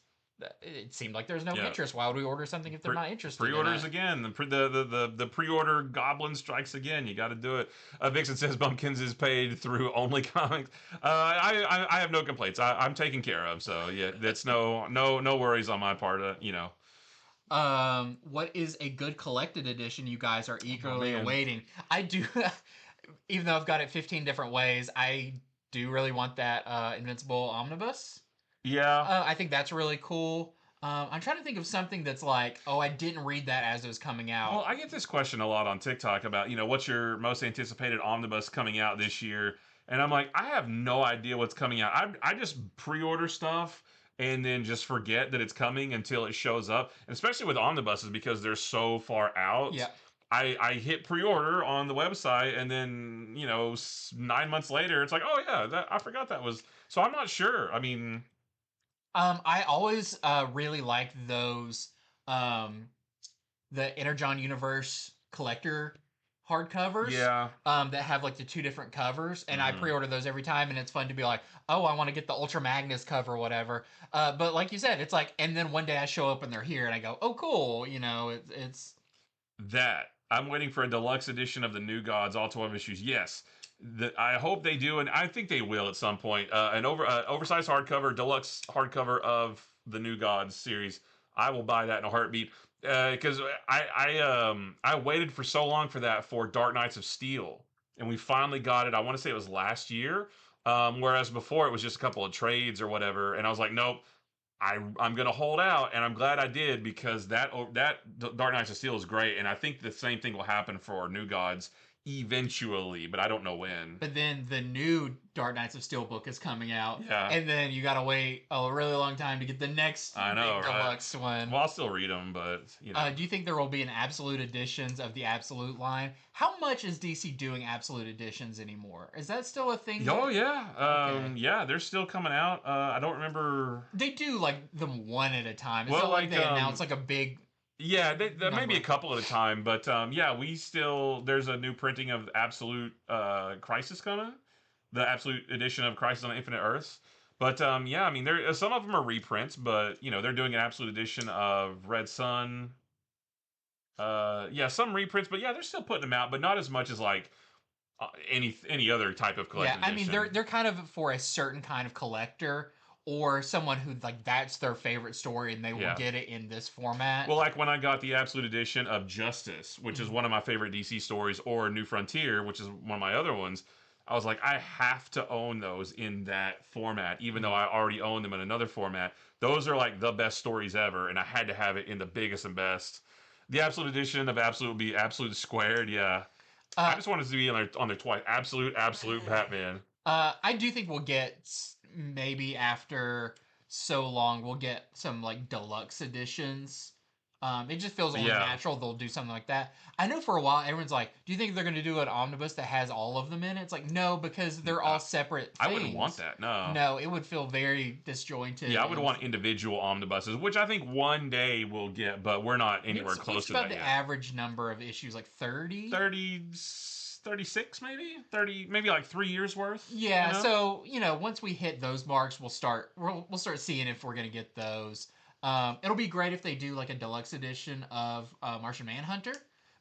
it seemed like there's no Yeah. interest. Why would we order something if they're not interested? Pre-orders in it? again. The pre-order goblin strikes again. You got to do it. Vixen says Bumpkins is paid through Only Comics. I have no complaints. I'm taken care of. So yeah, that's no worries on my part. What is a good collected edition you guys are eagerly man. awaiting? I do, even though I've got it 15 different ways, I do really want that Invincible Omnibus. Yeah. I think that's really cool. I'm trying to think of something that's like, oh, I didn't read that as it was coming out. Well, I get this question a lot on TikTok about, what's your most anticipated omnibus coming out this year? And I'm like, I have no idea what's coming out. I just pre-order stuff and then just forget that it's coming until it shows up. And especially with omnibuses because they're so far out. Yeah. I hit pre-order on the website and then, 9 months later, it's like, oh yeah, I forgot that was. So I'm not sure. I mean, I always really like those the Energon Universe collector hardcovers. yeah. That have like the two different covers, and I Mhm. pre-order those every time, and it's fun to be like, oh, I want to get the Ultra Magnus cover or whatever. But like you said, it's like, and then one day I show up and they're here, and I go, oh, cool, it's That I'm waiting for a deluxe edition of the New Gods, all 12 issues. Yes, I hope they do, and I think they will at some point. An oversized hardcover, deluxe hardcover of the New Gods series. I will buy that in a heartbeat because I waited for so long for that for Dark Knights of Steel, and we finally got it. I want to say it was last year. Whereas before it was just a couple of trades or whatever, and I was like, nope, I'm gonna hold out, and I'm glad I did because that Dark Knights of Steel is great, and I think the same thing will happen for New Gods eventually, but I don't know when. but then the new Dark Knights of Steel book is coming out, Yeah, and then you gotta wait a really long time to get the next I know, big right? deluxe one. Well, I'll still read them, but Do you think there will be an absolute editions of the absolute line? How much is DC doing absolute editions anymore? Is that still a thing? Oh yeah, Okay. yeah, they're still coming out. I don't remember. They do like them one at a time. It's Well, not like like, they announce like a big. Yeah, there may be a Number. couple at a time, but yeah, there's a new printing of Absolute Crisis coming, the Absolute edition of Crisis on Infinite Earths. But yeah, I mean, there some of them are reprints, but they're doing an Absolute edition of Red Sun. Yeah, some reprints, but yeah, they're still putting them out, but not as much as like any other type of Yeah, collected I mean edition. they're kind of for a certain kind of collector or someone who like that's their favorite story and they will Yeah. get it in this format. Well, like when I got the Absolute edition of Justice, which is one of my favorite DC stories, or New Frontier, which is one of my other ones, I was like, I have to own those in that format, even though I already own them in another format. Those are like the best stories ever, and I had to have it in the biggest and best. The Absolute edition of Absolute would be Absolute Squared, yeah. I just wanted to be on there twice. Absolute Batman. I do think we'll get maybe after so long we'll get some like deluxe editions It just feels only Yeah. natural they'll do something like that. I know for a while everyone's like, "Do you think they're going to do an omnibus that has all of them in it?" It's like, no, because they're all I, separate I wouldn't want things. that. No. No, it would feel very Yeah, disjointed I would and want individual omnibuses, which I think one day we'll get, but we're not anywhere what's close to about that the yet. average number of issues? Like 30? 30, 36 maybe? 30, maybe like 3 years worth, you Yeah, know? so once we hit those marks, we'll start seeing if we're gonna get those. It'll be great if they do like a deluxe edition of Martian Manhunter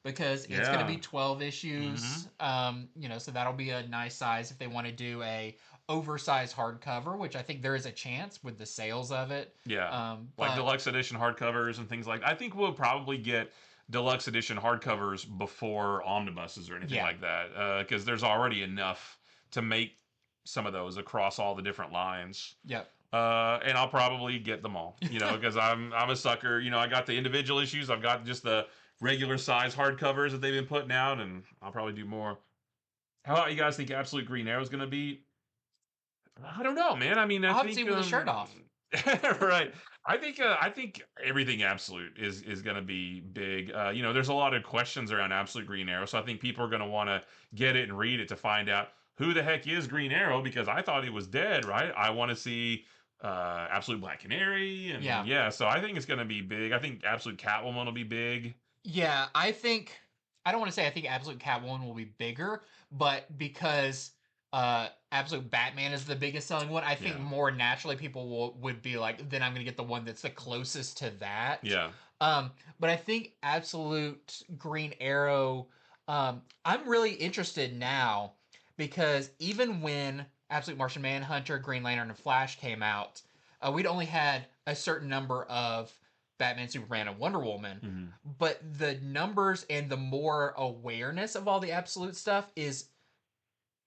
because it's gonna be Yeah. 12 Hmm. issues. So that'll be a nice size if they want to do a oversized hardcover, which I think there is a chance with the sales of it. Yeah. Like But deluxe edition hardcovers and things like that. I think we'll probably get deluxe edition hardcovers before omnibuses or anything yeah, like that, because there's already enough to make some of those across all the different lines. yep. And I'll probably get them all, because I'm a sucker. I got the individual issues. I've got just the regular size hardcovers that they've been putting out, and I'll probably do more. How about you guys think Absolute Green Arrow is going to be? I don't know, man. I mean, I I'll have to see think with the shirt off. right. I think everything Absolute is going to be big. There's a lot of questions around Absolute Green Arrow, so I think people are going to want to get it and read it to find out who the heck is Green Arrow, because I thought he was dead, right? I want to see Absolute Black Canary, and Yeah. yeah, so I think it's going to be big. I think Absolute Catwoman will be big. Yeah, I don't want to say I think Absolute Catwoman will be bigger, but because Absolute Batman is the biggest selling one, I think Yeah, more naturally people would be like, then I'm gonna get the one that's the closest to that. yeah, Um, but I think Absolute Green Arrow, I'm really interested now because even when Absolute Martian Manhunter, Green Lantern, and Flash came out, we'd only had a certain number of Batman, Superman, and Wonder Woman. hmm, But the numbers and the more awareness of all the absolute stuff is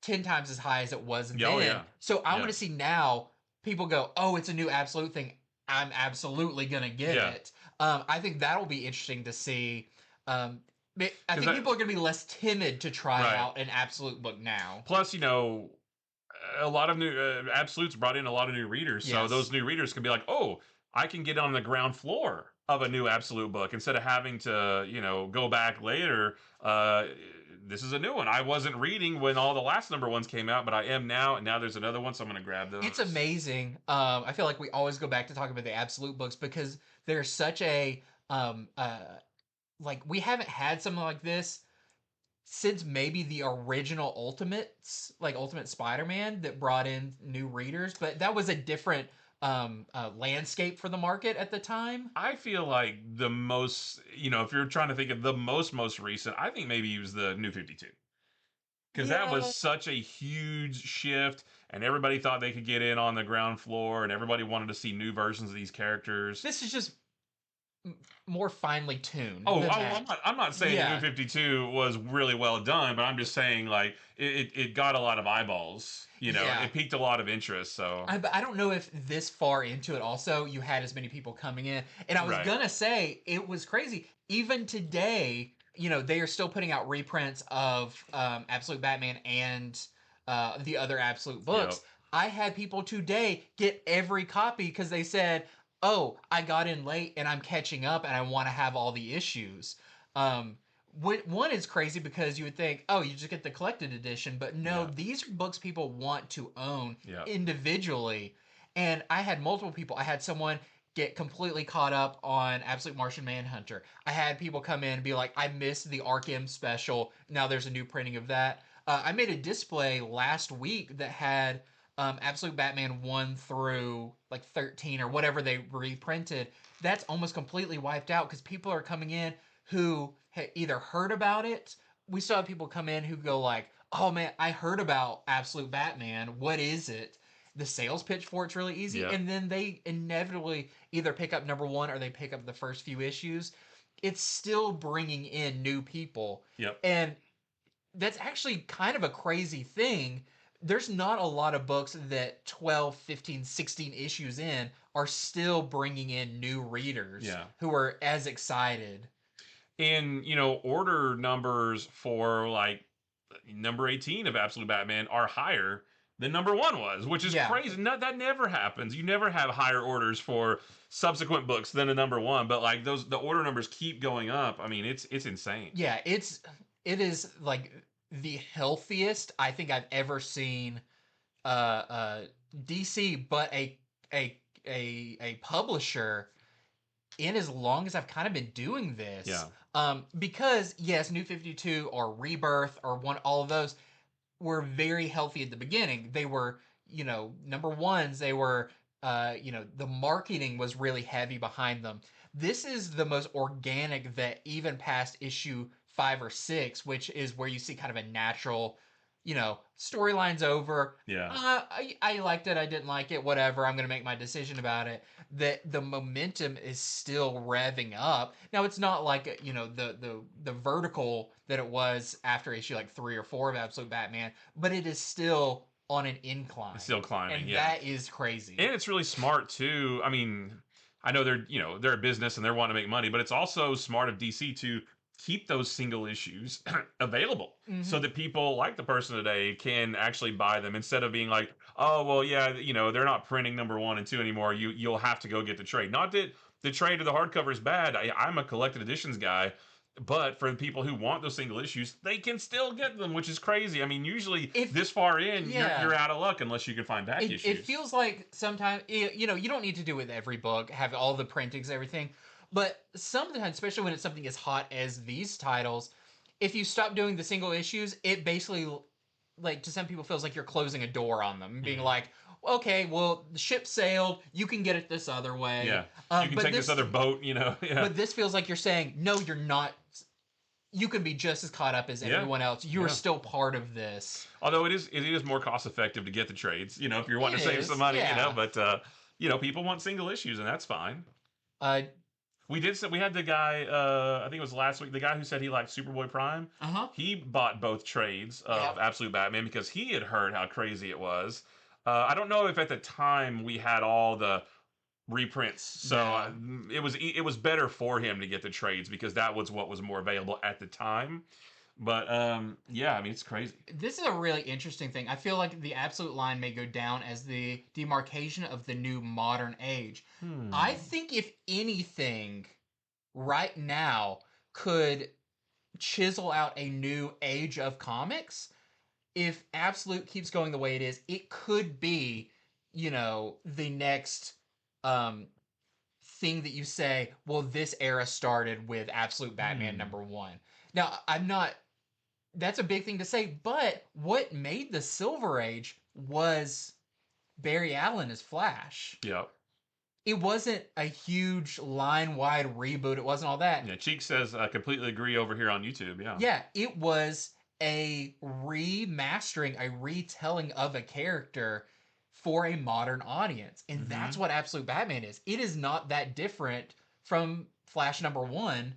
10 times as high as it was yeah, oh then. yeah, So I want yeah, to see now people go, oh, it's a new absolute thing. I'm absolutely going to get yeah. it. I think that'll be interesting to see. Um, I Because think that people are going to be less timid to try right. out an absolute book now. Plus, a lot of new Absolutes brought in a lot of new readers, so Yes. those new readers can be like, "Oh, I can get on the ground floor of a new Absolute book instead of having to, go back later. This is a new one. I wasn't reading when all the last number ones came out, but I am now, and now there's another one, so I'm going to grab It's those." amazing. I feel like we always go back to talking about the absolute books because they're such a like we haven't had something like this since maybe the original Ultimates, like Ultimate Spider-Man, that brought in new readers, but that was a different landscape for the market at the time. I feel like the most, if you're trying to think of the most recent, I think maybe it was the New 52. Because that was Yeah, such a huge shift, and everybody thought they could get in on the ground floor, and everybody wanted to see new versions of these characters. this is just more finely tuned Oh, than I'm that. not saying the New Yeah, 52 was really well done, but I'm just saying like it got a lot of eyeballs. yeah. It piqued a lot of interest. So I don't know if this far into it also you had as many people coming in. And I was right, gonna say it was crazy. Even today, they are still putting out reprints of Absolute Batman and the other Absolute yep, books. I had people today get every copy because they said, "Oh, I got in late and I'm catching up and I want to have all the issues." Um, one is crazy because you would think, oh, you just get the collected edition, but no, yeah, these are books people want to own yep, individually. And I had multiple people. I had someone get completely caught up on Absolute Martian Manhunter. I had people come in and be like, I missed the Arkham special. Now there's a new printing of that. I made a display last week that had Absolute Batman 1 through like 13 or whatever they reprinted. That's almost completely wiped out because people are coming in who either heard about it. We still have people come in who go like, "Oh man, I heard about Absolute Batman. What is it?" The sales pitch for it's really easy, yep, and then they inevitably either pick up number one or they pick up the first few issues. It's still bringing in new people, yep. and that's actually kind of a crazy thing. There's not a lot of books that 12, 15, 16 issues in are still bringing in new readers Yeah. who are as excited. And order numbers for like number 18 of Absolute Batman are higher than number one was, which is Yeah. crazy. No, that never happens. You never have higher orders for subsequent books than a number one, but like the order numbers keep going up. I mean, it's insane. Yeah, it is like the healthiest I think I've ever seen uh DC, but a publisher in as long as I've kind of been doing this. Yeah. Because yes, New 52 or Rebirth or one all of those were very healthy at the beginning. They were, number ones, they were the marketing was really heavy behind them. This is the most organic that even past issue 5 or 6, which is where you see kind of a natural, storyline's over. Yeah. I liked it. I didn't like it. Whatever. I'm gonna make my decision about it. That the momentum is still revving up. Now it's not like the vertical that it was after issue like 3 or 4 of Absolute Batman, but it is still on an incline. It's still climbing, and yeah. that is crazy. And it's really smart too. I mean, I know they're a business and they're wanting to make money, but it's also smart of DC to keep those single issues available so that people like the person today can actually buy them instead of being like, oh well, yeah, they're not printing number 1 and 2 anymore. You'll have to go get the trade. Not that the trade or the hardcover is bad. I'm a collected editions guy. But for the people who want those single issues, they can still get them, which is crazy. I mean, usually this far in, you're out of luck unless you can find back issues. It feels like sometimes, you don't need to do it with every book, have all the printings, everything. But sometimes, especially when it's something as hot as these titles, if you stop doing the single issues, it basically, like, to some people feels like you're closing a door on them, being like, okay, well, the ship sailed, you can get it this other way. Yeah, you can take this other boat, Yeah. But this feels like you're saying, no, you're not. You can be just as caught up as everyone else. You are still part of this. Although it is more cost effective to get the trades, if you're wanting to save some money, But people want single issues, and that's fine. We had the guy, I think it was last week, the guy who said he liked Superboy Prime. He bought both trades of Absolute Batman because he had heard how crazy it was. I don't know if at the time we had all the reprints, so it was better for him to get the trades because that was what was more available at the time. But I mean, it's crazy. This is a really interesting thing. I feel like the Absolute line may go down as the demarcation of the new modern age. I think if anything right now could chisel out a new age of comics, if Absolute keeps going the way it is, it could be, the next thing that you say, well, this era started with Absolute Batman number 1. Now, that's a big thing to say, but what made the Silver Age was Barry Allen as Flash. Yep. It wasn't a huge line-wide reboot. It wasn't all that. Yeah, Cheek says, I completely agree over here on YouTube, yeah. Yeah, it was a remastering, a retelling of a character for a modern audience. And that's what Absolute Batman is. It is not that different from Flash number 1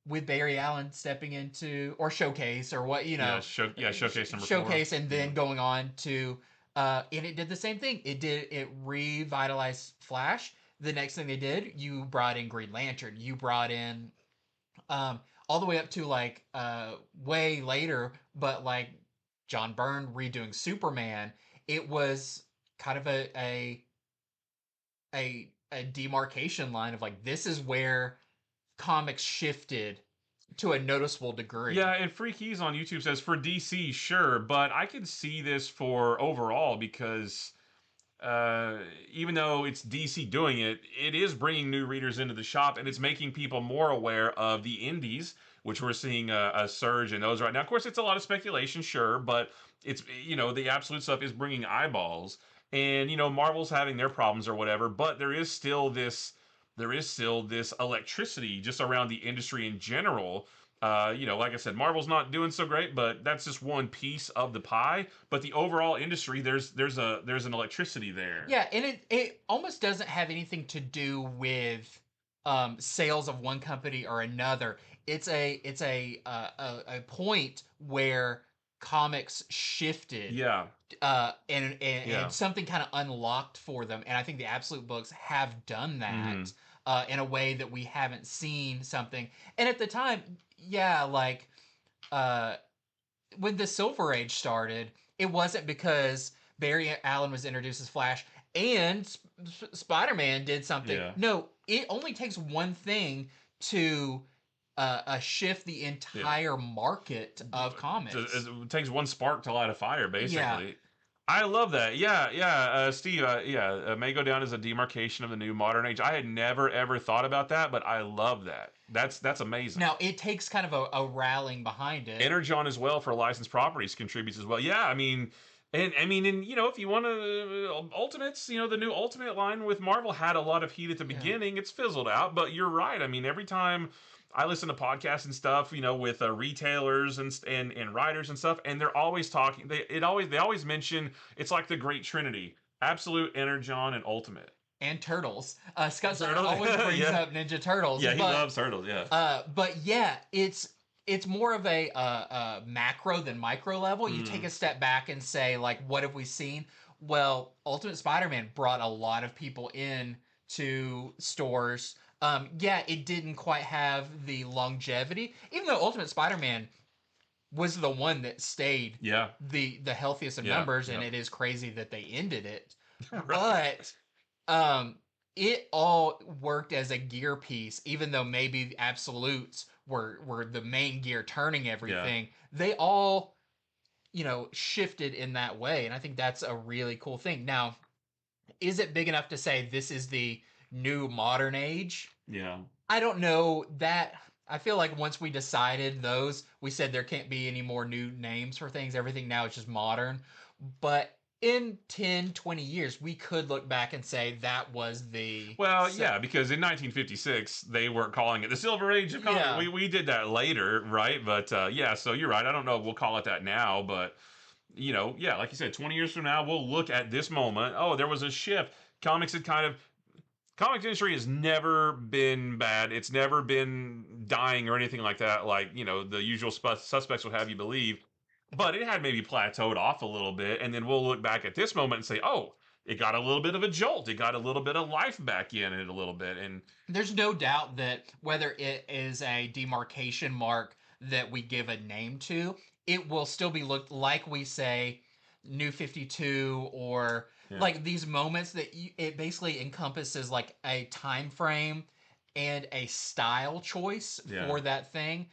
with Barry Allen stepping into, or Showcase, or what, Showcase number 4. Showcase, and then going on to, and it did the same thing. It revitalized Flash. The next thing they did, you brought in Green Lantern. You brought in, all the way up to like way later, but like John Byrne redoing Superman. It was kind of a demarcation line of like, this is where comics shifted to a noticeable degree. Yeah, and Freakies on YouTube says for DC, sure, but I could see this for overall because even though it's DC doing it, it is bringing new readers into the shop and it's making people more aware of the indies, which we're seeing a surge in those right now. Of course, it's a lot of speculation, sure, but it's the Absolute stuff is bringing eyeballs, and Marvel's having their problems or whatever, but there is still this electricity just around the industry in general. Like I said, Marvel's not doing so great, but that's just one piece of the pie. But the overall industry, there's an electricity there. Yeah, and it almost doesn't have anything to do with sales of one company or another. It's a point where comics shifted. Yeah. And something kind of unlocked for them, and I think the Absolute books have done that in a way that we haven't seen something. And at the time, like when the Silver Age started, it wasn't because Barry Allen was introduced as Flash, and Spider-Man did something. Yeah. No, it only takes one thing to shift the Yeah. entire market of comics. It takes one spark to light a fire, Yeah, basically. I love that. Yeah, yeah, Steve. May go down as a demarcation of the new modern age. I had never ever thought about that, but I love that. That's amazing. now it takes kind of a rallying behind it. Energon as well for licensed properties contributes as well. Yeah, I mean, and if you want to Ultimates, the new Ultimate line with Marvel had a lot of heat at the Yeah. beginning. It's fizzled out, but you're right. I mean, every time I listen to podcasts and stuff, with retailers and writers and stuff, and they're always talking. They always mention it's like the Great Trinity: Absolute, Energon, and Ultimate. And Turtles. Scott Snyder Turtles? always brings Yeah. up Ninja Turtles. Yeah, he but, loves turtles. Yeah. but yeah, it's more of a macro than micro level. You take a step back and say, like, what have we seen? Well, Ultimate Spider-Man brought a lot of people in to stores. Yeah, it didn't quite have the longevity, even though Ultimate Spider-Man was the one that stayed Yeah. the healthiest of Yeah, numbers, and yeah. it is crazy that they ended it. Right. But it all worked as a gear piece, even though maybe the absolutes were the main gear turning everything. They all, shifted in that way, and I think that's a really cool thing. Now, is it big enough to say this is the new modern age? Yeah. I don't know that. I feel like once we decided those, we said there can't be any more new names for things. Everything now is just modern. But in 10, 20 years, we could look back and say that was the. Well, yeah, because in 1956 they weren't calling it the Silver Age of comics. Yeah. We did that later, right? But yeah, so you're right. I don't know if we'll call it that now, but yeah, like you said, 20 years from now we'll look at this moment. Oh, there was a shift. Comics industry has never been bad. It's never been dying or anything like that. Like the usual suspects would have you believe, but it had maybe plateaued off a little bit, and then we'll look back at this moment and say, oh, it got a little bit of a jolt. It got a little bit of life back in it a little bit, and There's no doubt that whether it is a demarcation mark that we give a name to, it will still be looked like we say New 52 or yeah. like these moments that it basically encompasses like a time frame and a style choice Yeah. for that thing.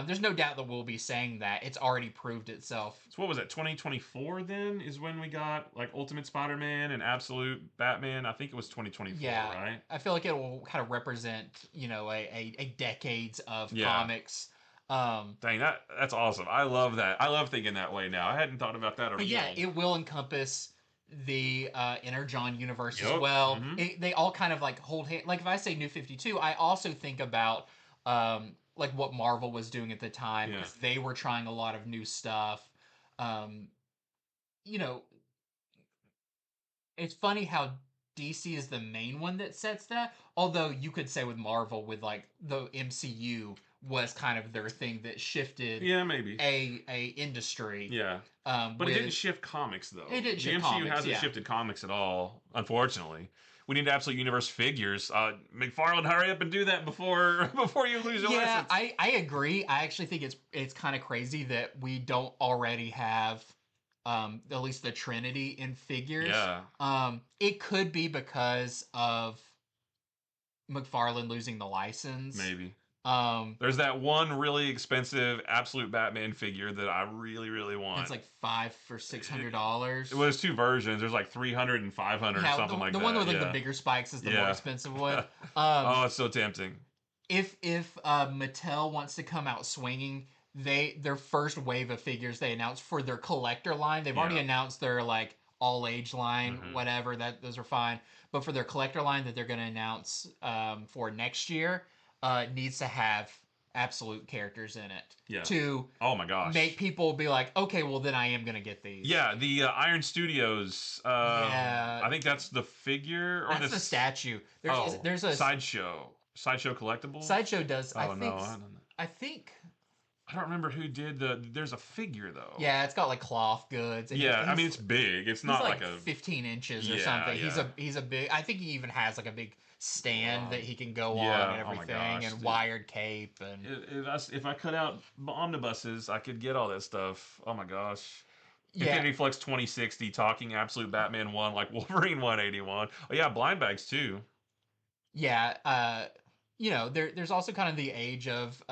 There's no doubt that we'll be saying that. It's already proved itself. So what was that? 2024 then is when we got like Ultimate Spider-Man and Absolute Batman. I think it was 2024, Yeah, right? I feel like it will kind of represent, a decades of Yeah. comics. Dang, that's awesome. I love that. I love thinking that way now. I hadn't thought about that at all. But yeah, it will encompass the Energon universe as Yup. well. Mhm. They all kind of like hold hand. Like if I say New 52, I also think about like what Marvel was doing at the time. Yeah. 'Cause they were trying a lot of new stuff. Um, you know, it's funny how DC is the main one that sets that. Although you could say with Marvel, with like the MCU was kind of their thing that shifted Yeah, maybe. a industry. Yeah. But it didn't shift comics though. It didn't The shift MCU comics, hasn't yeah. shifted comics at all, unfortunately. We need Absolute Universe figures. McFarlane, hurry up and do that before you lose your Yeah, license. I agree. I actually think it's kind of crazy that we don't already have at least the Trinity in figures. Yeah. It could be because of McFarlane losing the license. Maybe. Um, There's that one really expensive Absolute Batman figure that I really, really want. it's like $500 for $600. It was two versions. There's like 300 and 500 or something like that. The one with like yeah. the bigger spikes is the Yeah. more expensive one. Oh, it's so tempting. If Mattel wants to come out swinging, their first wave of figures they announced for their collector line, they've already Yeah. announced their like all age line, Mhm. whatever, that those are fine. But for their collector line that they're going to announce for next year, needs to have absolute characters in it Yeah. to Oh my gosh. make people be like, okay, well then I am going to get these. Yeah, the Iron Studios. Yeah. I think that's the figure or That's the statue. There's a Sideshow Collectibles. Sideshow does. Oh I no, think. I don't know. I think. I don't remember who did there's a figure though. Yeah, it's got like cloth goods. And Yeah, I mean it's big. It's not like like a 15 inches or Yeah, something. yeah. He's a big. I think he even has like a big stand Wow. that he can go Yeah, on and oh my everything, gosh, and dude. wired cape and. if I cut out omnibuses, I could get all that stuff. Oh my gosh. Yeah, Infinity Flux 2060, Talking Absolute Batman 1, like Wolverine 181. Oh yeah, blind bags too. yeah. There's also kind of the age of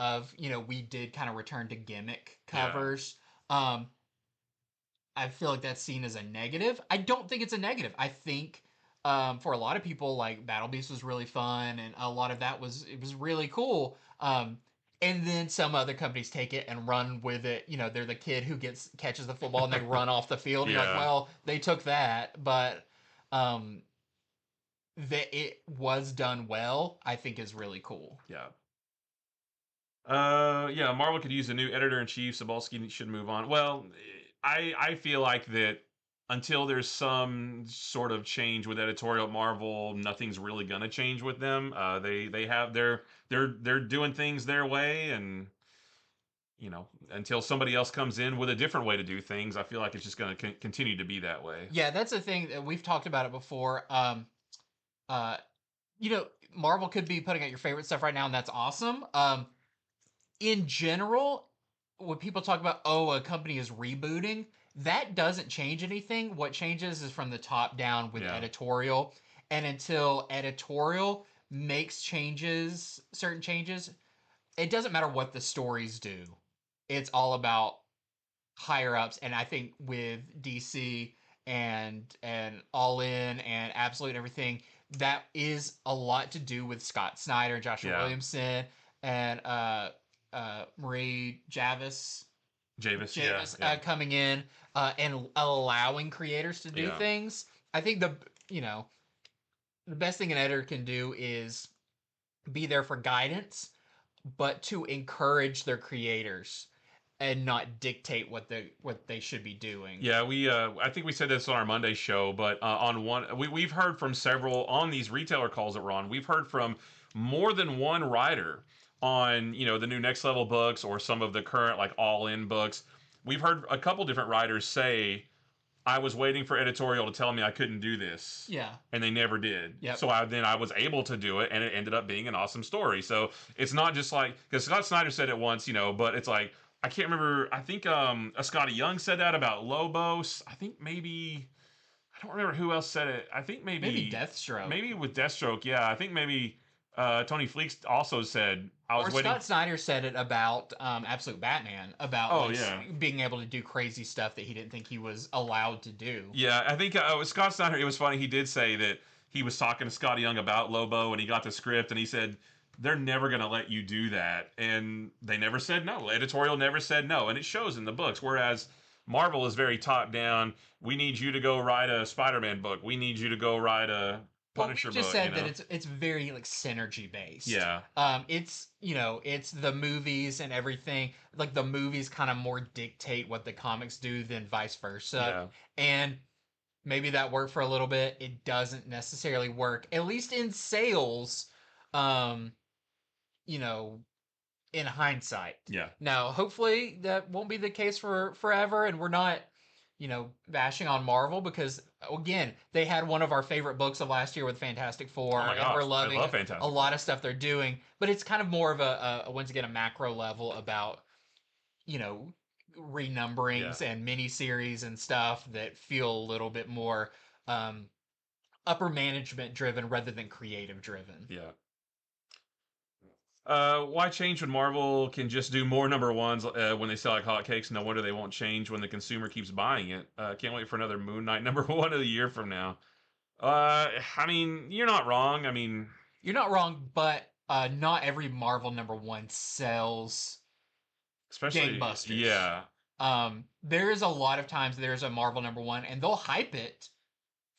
we did kind of return to gimmick Yeah. covers. I feel like that's seen as a negative. I don't think it's a negative. I think for a lot of people, like Battle Beast was really fun, and a lot of that was really cool. And then some other companies take it and run with it. They're the kid who catches the football and they run off the field. And you're like, Yeah. well, they took that, but um, that it was done well, I think is really cool. Yeah. Yeah, Marvel could use a new editor in chief. Sobalski should move on. Well, I feel like that until there's some sort of change with editorial at Marvel, nothing's really gonna change with them. They have they're doing things their way, and until somebody else comes in with a different way to do things, I feel like it's just gonna continue to be that way. Yeah, that's the thing that we've talked about it before. Uh, Marvel could be putting out your favorite stuff right now, and that's awesome. In general, when people talk about, oh, a company is rebooting, that doesn't change anything. What changes is from the top down with Yeah. editorial. And until editorial makes certain changes, it doesn't matter what the stories do. It's all about higher ups. And I think with DC and All In and Absolute and everything, that is a lot to do with Scott Snyder, Joshua Yeah. Williamson, and Marie Javis Javis. Yeah. Javis Yeah. coming in and allowing creators to do Yeah. things. I think the best thing an editor can do is be there for guidance, but to encourage their creators and not dictate what they should be doing. Yeah, we I think we said this on our Monday show, but on one we've heard from several on these retailer calls that we're on. We've heard from more than one writer on, the new Next Level books or some of the current like All In books. We've heard a couple different writers say I was waiting for editorial to tell me I couldn't do this. Yeah. And they never did. Yep. So I was able to do it, and it ended up being an awesome story. So it's not just like, because Scott Snyder said it once, but it's like, I can't remember. I think a Scotty Young said that about Lobos. I think maybe, I don't remember who else said it. I think Maybe Deathstroke. maybe with Deathstroke. Yeah, I think maybe Tony Fleeks also said I was or waiting. Scott Snyder said it about Absolute Batman, about being able to do crazy stuff that he didn't think he was allowed to do. Yeah, I think Scott Snyder. It was funny. He did say that he was talking to Scotty Young about Lobo, and he got the script, and he said they're never going to let you do that, and they never said no. Editorial never said no, and it shows in the books. Whereas Marvel is very top down. We need you to go write a Spider-Man book. We need you to go write a Punisher book. We just book. said that it's very like synergy based. Yeah. It's the movies and everything. Like the movies kind of more dictate what the comics do than vice versa. Yeah. And maybe that worked for a little bit. It doesn't necessarily work, at least in sales. Um, in hindsight. Yeah. Now, hopefully that won't be the case for forever, and we're not, bashing on Marvel because again, they had one of our favorite books of last year with Fantastic Four, Oh my and gosh, we're loving I love Fantastic a lot of stuff they're doing. But it's kind of more of a once again a macro level about, renumberings and miniseries and stuff that feel a little bit more upper management driven rather than creative driven. Yeah. Why change when Marvel can just do more number ones when they sell like hotcakes? No wonder they won't change when the consumer keeps buying it. Can't wait for another Moon Knight number one of the year from now. I mean, you're not wrong. I mean, you're not wrong, but not every Marvel number one sells especially gangbusters. Yeah. There is a lot of times there's a Marvel number one, and they'll hype it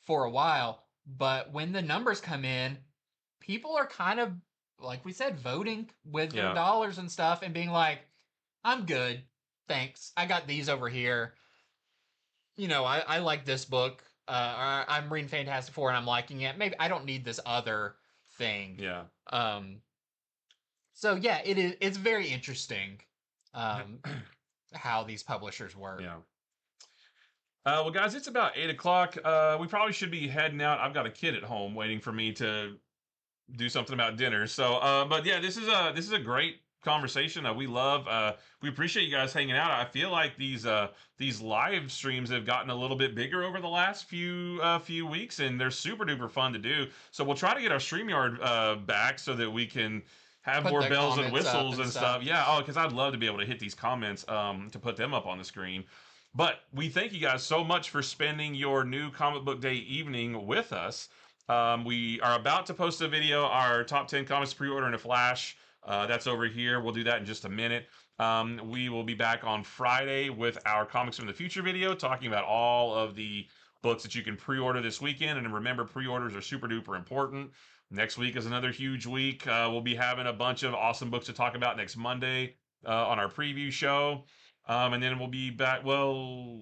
for a while, but when the numbers come in, people are kind of, like we said, voting with their dollars and stuff and being like, I'm good. Thanks. I got these over here. I like this book. I'm reading Fantastic Four and I'm liking it. Maybe I don't need this other thing. Yeah. So yeah, it's very interesting how these publishers work. Yeah. Well, guys, it's about 8 o'clock. We probably should be heading out. I've got a kid at home waiting for me to do something about dinner. So, but yeah, this is a great conversation. We appreciate you guys hanging out. I feel like these live streams have gotten a little bit bigger over the last few weeks, and they're super duper fun to do. So we'll try to get our StreamYard back so that we can have Put more the bells and comments up whistles and and stuff. stuff. Yeah, oh, because I'd love to be able to hit these comments to put them up on the screen. But we thank you guys so much for spending your new comic book day evening with us. We are about to post a video, our top 10 comics pre-order in a flash. That's over here. We'll do that in just a minute. We will be back on Friday with our Comics from the Future video, talking about all of the books that you can pre-order this weekend. And remember, pre-orders are super duper important. Next week is another huge week. We'll be having a bunch of awesome books to talk about next Monday on our preview show. And then we'll be back. Well,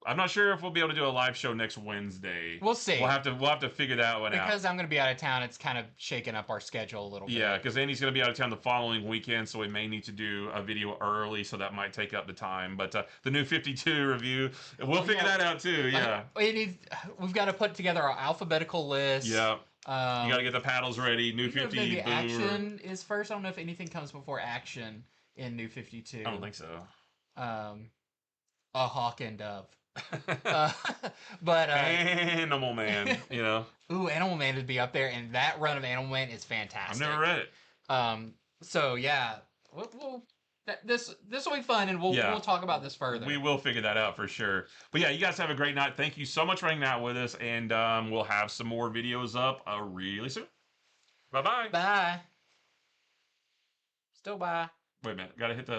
I'm not sure if we'll be able to do a live show next Wednesday. We'll see. We'll have to figure that one out. Because I'm going to be out of town, it's kind of shaking up our schedule a little bit. Yeah, because Andy's going to be out of town the following weekend, so we may need to do a video early, so that might take up the time. But the new 52 review, we'll figure that out too. Yeah. We've got to put together our alphabetical list. Yeah. You got to get the paddles ready. New 50. Maybe action is first. I don't know if anything comes before action in New 52. I don't think so. A hawk and dove. But Animal Man, you know. Ooh, Animal Man would be up there, and that run of Animal Man is fantastic. I've never read it. So yeah, this will be fun, and we'll talk about this further. We will figure that out for sure. But yeah, you guys have a great night. Thank you so much for hanging out with us, and we'll have some more videos up really soon. Bye bye. Bye. Still bye. Wait a minute, gotta hit the